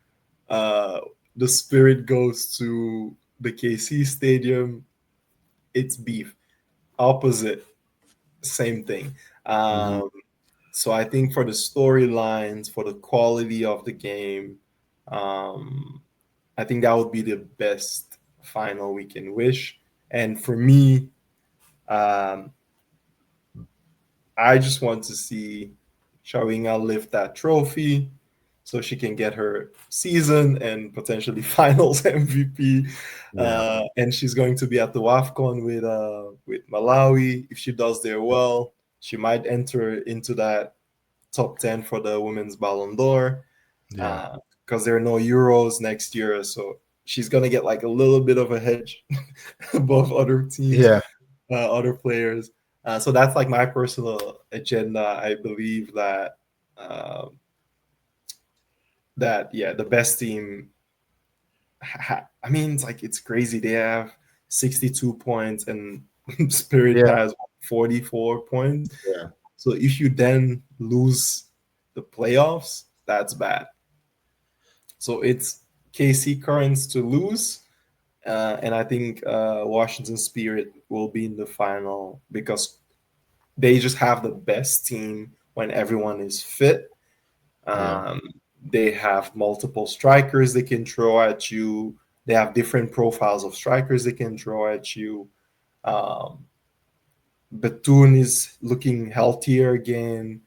the Spirit goes to the KC stadium, it's beef. Opposite, same thing. So I think for the storylines, for the quality of the game, I think that would be the best final we can wish. And for me, I just want to see Chawinga lift that trophy so she can get her season and potentially finals MVP. And she's going to be at the WAFCON with Malawi. If she does there well, she might enter into that top 10 for the Women's Ballon d'Or. Because there are no Euros next year, so she's gonna get like a little bit of a hedge above other teams, other players. So that's like my personal agenda. I believe that the best team. I mean, it's crazy. They have 62 points, and Spirit has 44 points. Yeah. So if you then lose the playoffs, that's bad. So it's KC Currents to lose, and I think Washington Spirit will be in the final because they just have the best team when everyone is fit. They have multiple strikers they can throw at you. They have different profiles of strikers they can throw at you. Bethune is looking healthier again.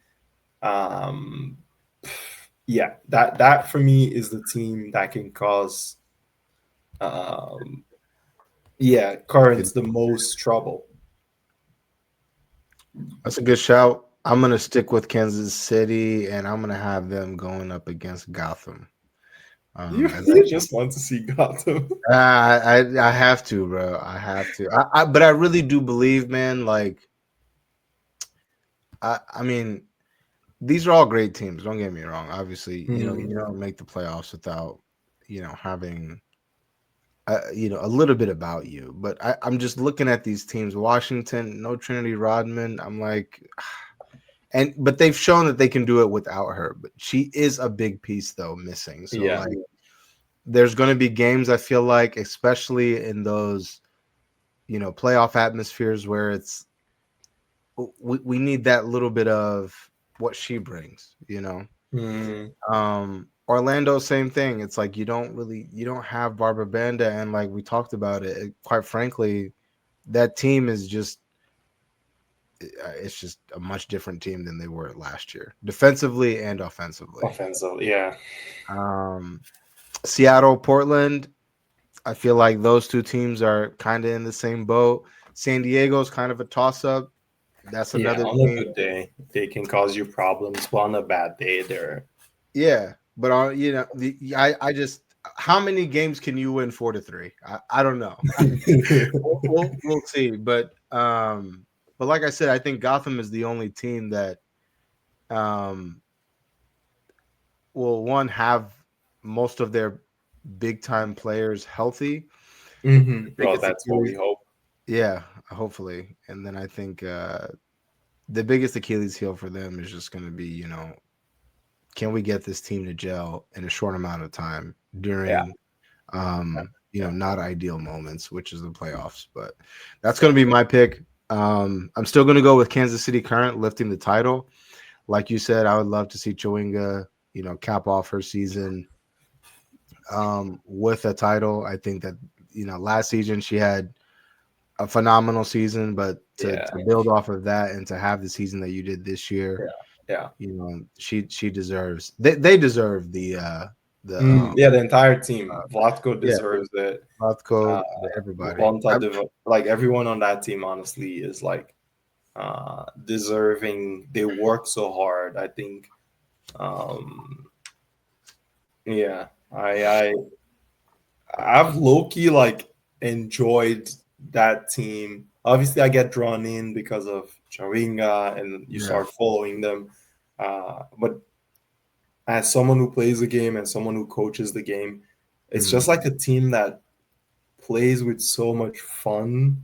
That for me is the team that can cause Currents the most trouble. That's a good shout. I'm gonna stick with Kansas City, and I'm gonna have them going up against Gotham. You just want to see Gotham. I have to, bro. I have to. But I really do believe, man. Like, I mean, these are all great teams. Don't get me wrong. Obviously, you don't make the playoffs without having a little bit about you. But I'm just looking at these teams. Washington, no Trinity Rodman. I'm like, but they've shown that they can do it without her. But she is a big piece, though, missing. So like, there's going to be games, I feel like, especially in those playoff atmospheres where it's we need that little bit of what she brings. Orlando, same thing. It's like you don't have Barbra Banda, and like we talked about it, quite frankly, that team is just a much different team than they were last year, defensively and offensively. Seattle, Portland, I feel like those two teams are kind of in the same boat. San Diego's kind of a toss-up. That's another on team. A good day, they can cause you problems. But on a bad day, they're Yeah, but I just how many games can you win 4-3? I don't know. We'll see, but like I said, I think Gotham is the only team that um will one have most of their big time players healthy. I think Well, it's that's what we Achilles. hope. Yeah, hopefully. And then I think the biggest Achilles heel for them is just going to be, can we get this team to gel in a short amount of time Yeah. during not ideal moments, which is the playoffs. But that's going to be my pick. I'm still going to go with Kansas City Current lifting the title. Like you said, I would love to see Chawinga, cap off her season with a title. I think that, last season she had a phenomenal season, but to build off of that and to have the season that you did this year, Yeah. She deserves. They deserve the the entire team. Vlatko deserves it. Vlatko, everybody. Like everyone on that team, honestly, is like deserving. They work so hard. I think. Yeah, I've low-key like enjoyed that team. Obviously, I get drawn in because of Chawinga, and you start following them. But as someone who plays the game and someone who coaches the game, it's just like a team that plays with so much fun.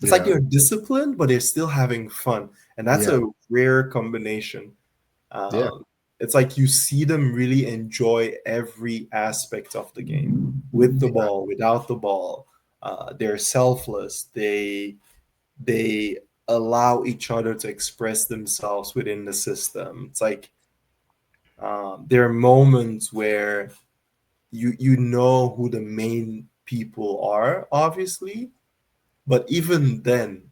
It's like you're disciplined, but they're still having fun, and that's a rare combination. It's like you see them really enjoy every aspect of the game, with the ball, without the ball. They're selfless. They allow each other to express themselves within the system. It's like there are moments where you know who the main people are, obviously, but even then,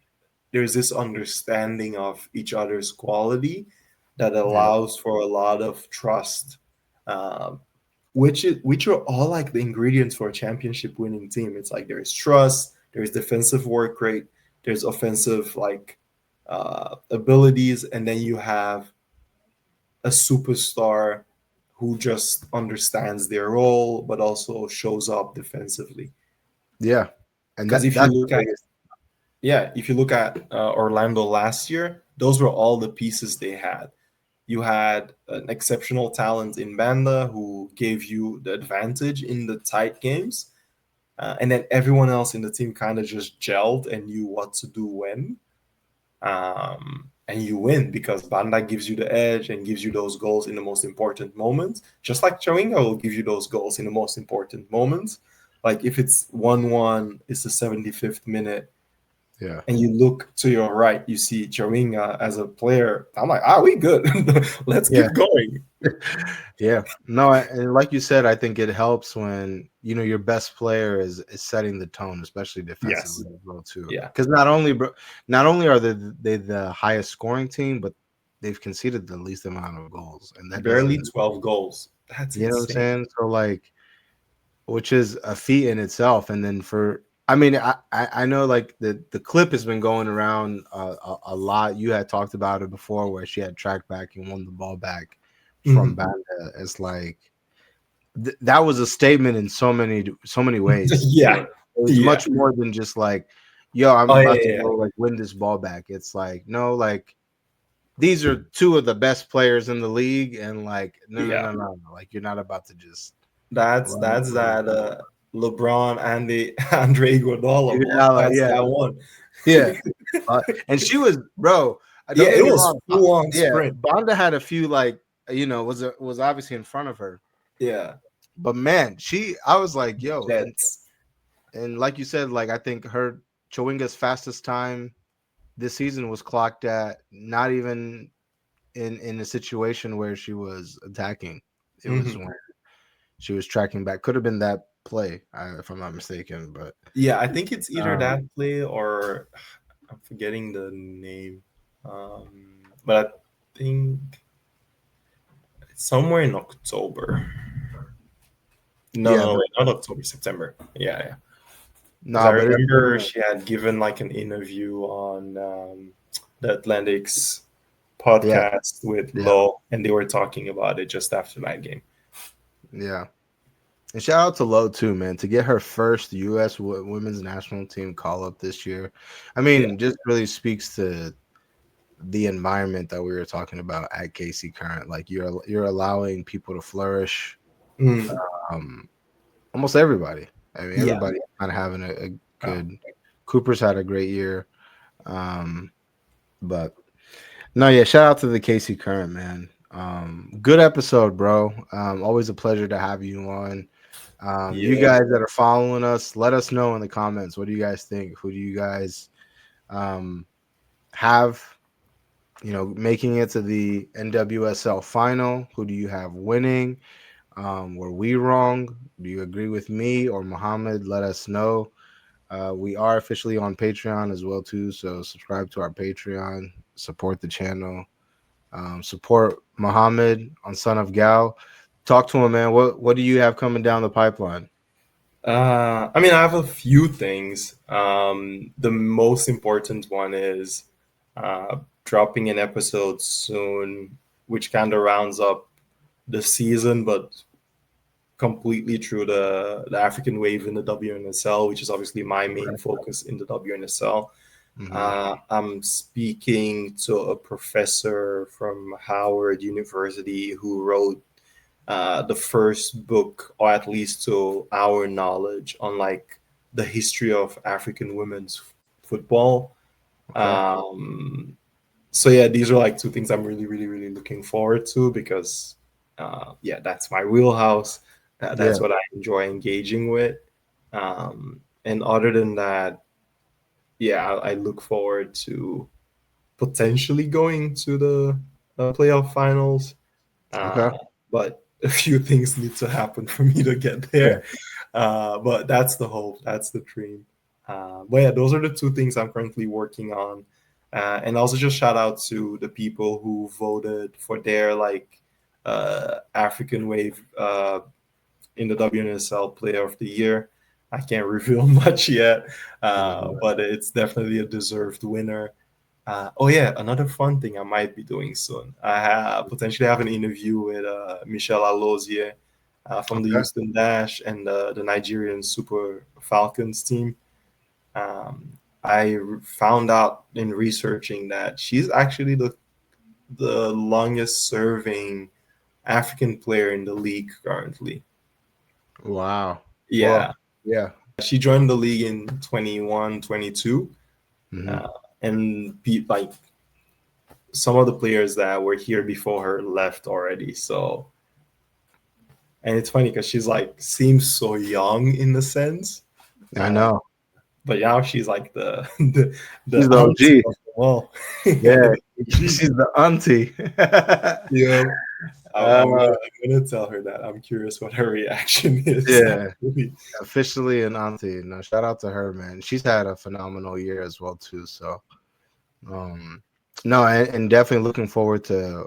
there's this understanding of each other's quality that allows for a lot of trust, which are all like the ingredients for a championship winning team. It's like there's trust, there's defensive work rate, there's offensive abilities, and then you have a superstar who just understands their role but also shows up defensively. Yeah, and because if you look at Orlando last year, those were all the pieces they had. You had an exceptional talent in Banda who gave you the advantage in the tight games, and then everyone else in the team kind of just gelled and knew what to do when. And you win because Banda gives you the edge and gives you those goals in the most important moments, just like Chawinga will give you those goals in the most important moments. Like if it's 1-1, it's the 75th minute, and you look to your right, you see Chawinga as a player. I'm like, we good. Let's keep going. Yeah. No, and like you said, I think it helps when your best player is setting the tone, especially defensively as well too. Yeah. Because not only are they the highest scoring team, but they've conceded the least amount of goals, and that barely 12 goals. That's insane. What I'm saying? So like, which is a feat in itself. And then I know like the clip has been going around a lot. You had talked about it before where she had tracked back and won the ball back from Banda. It's like that was a statement in so many ways. It was much more than just like, yo, I'm about to go like win this ball back. It's like, no, like these are two of the best players in the league, and like no. Like you're not about to just that's that LeBron and the Andre Iguodala. That's that one. Yeah. And she was, bro. It was full on sprint. Banda had a few was obviously in front of her. Yeah. But man, I was like, yo, and like you said, like I think her Chawinga's fastest time this season was clocked at not even in a situation where she was attacking. It was when she was tracking back. Could have been that play, if I'm not mistaken. But yeah, I think it's either that play or I'm forgetting the name. But I think it's somewhere in October. No, not October, September. Yeah. No, I remember she had given like an interview on the Atlantic's podcast with Yeah. Lo, and they were talking about it just after that game. Yeah. And shout out to Lo too, man, to get her first U.S. women's national team call up this year. I mean, just really speaks to the environment that we were talking about at KC Current. Like you're allowing people to flourish. Almost everybody. I mean, everybody kind of having a good. Cooper's had a great year, but no, yeah. Shout out to the KC Current, man. Good episode, bro. Always a pleasure to have you on. You guys that are following us, let us know in the comments. What do you guys think? Who do you guys have? Making it to the NWSL Final. Who do you have winning? Were we wrong? Do you agree with me or Mohamed? Let us know. We are officially on Patreon as well too, so subscribe to our Patreon, support the channel, support Mohamed on Son of Gal. Talk to him, man. What do you have coming down the pipeline? I mean, I have a few things. The most important one is dropping an episode soon, which kind of rounds up the season, but completely through the African wave in the WNSL, which is obviously my main focus in the WNSL. I'm speaking to a professor from Howard University who wrote the first book, or at least to our knowledge, on like the history of African women's football. So yeah, these are like two things I'm really, really, really looking forward to because that's my wheelhouse. That's what I enjoy engaging with. And other than that, I look forward to potentially going to the playoff finals. But a few things need to happen for me to get there. But that's the hope. That's the dream. But yeah, those are the two things I'm currently working on. And also just shout out to the people who voted for their like African wave in the WNSL Player of the Year. I can't reveal much yet, but it's definitely a deserved winner. Another fun thing I might be doing soon. I potentially have an interview with Michelle Alozier from the Houston Dash and the Nigerian Super Falcons team. I found out in researching that she's actually the longest serving African player in the league currently. Wow. Yeah. Well, yeah. She joined the league in 21, 22. And beat like some of the players that were here before her left already. So, and it's funny because she's like seems so young in the sense. I know. But now she's like the she's the OG. Well, yeah, she's the auntie. I'm gonna tell her that. I'm curious what her reaction is. Yeah, officially an auntie. No, shout out to her, man. She's had a phenomenal year as well too. So, and definitely looking forward to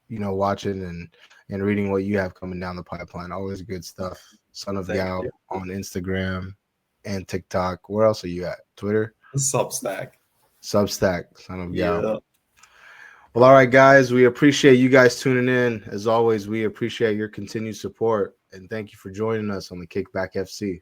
watching and reading what you have coming down the pipeline. Always good stuff. Son of Gal on Instagram and TikTok. Where else are you at? Twitter? Substack. Son of Gal. Well, all right, guys. We appreciate you guys tuning in. As always, we appreciate your continued support. And thank you for joining us on the KickBack FC.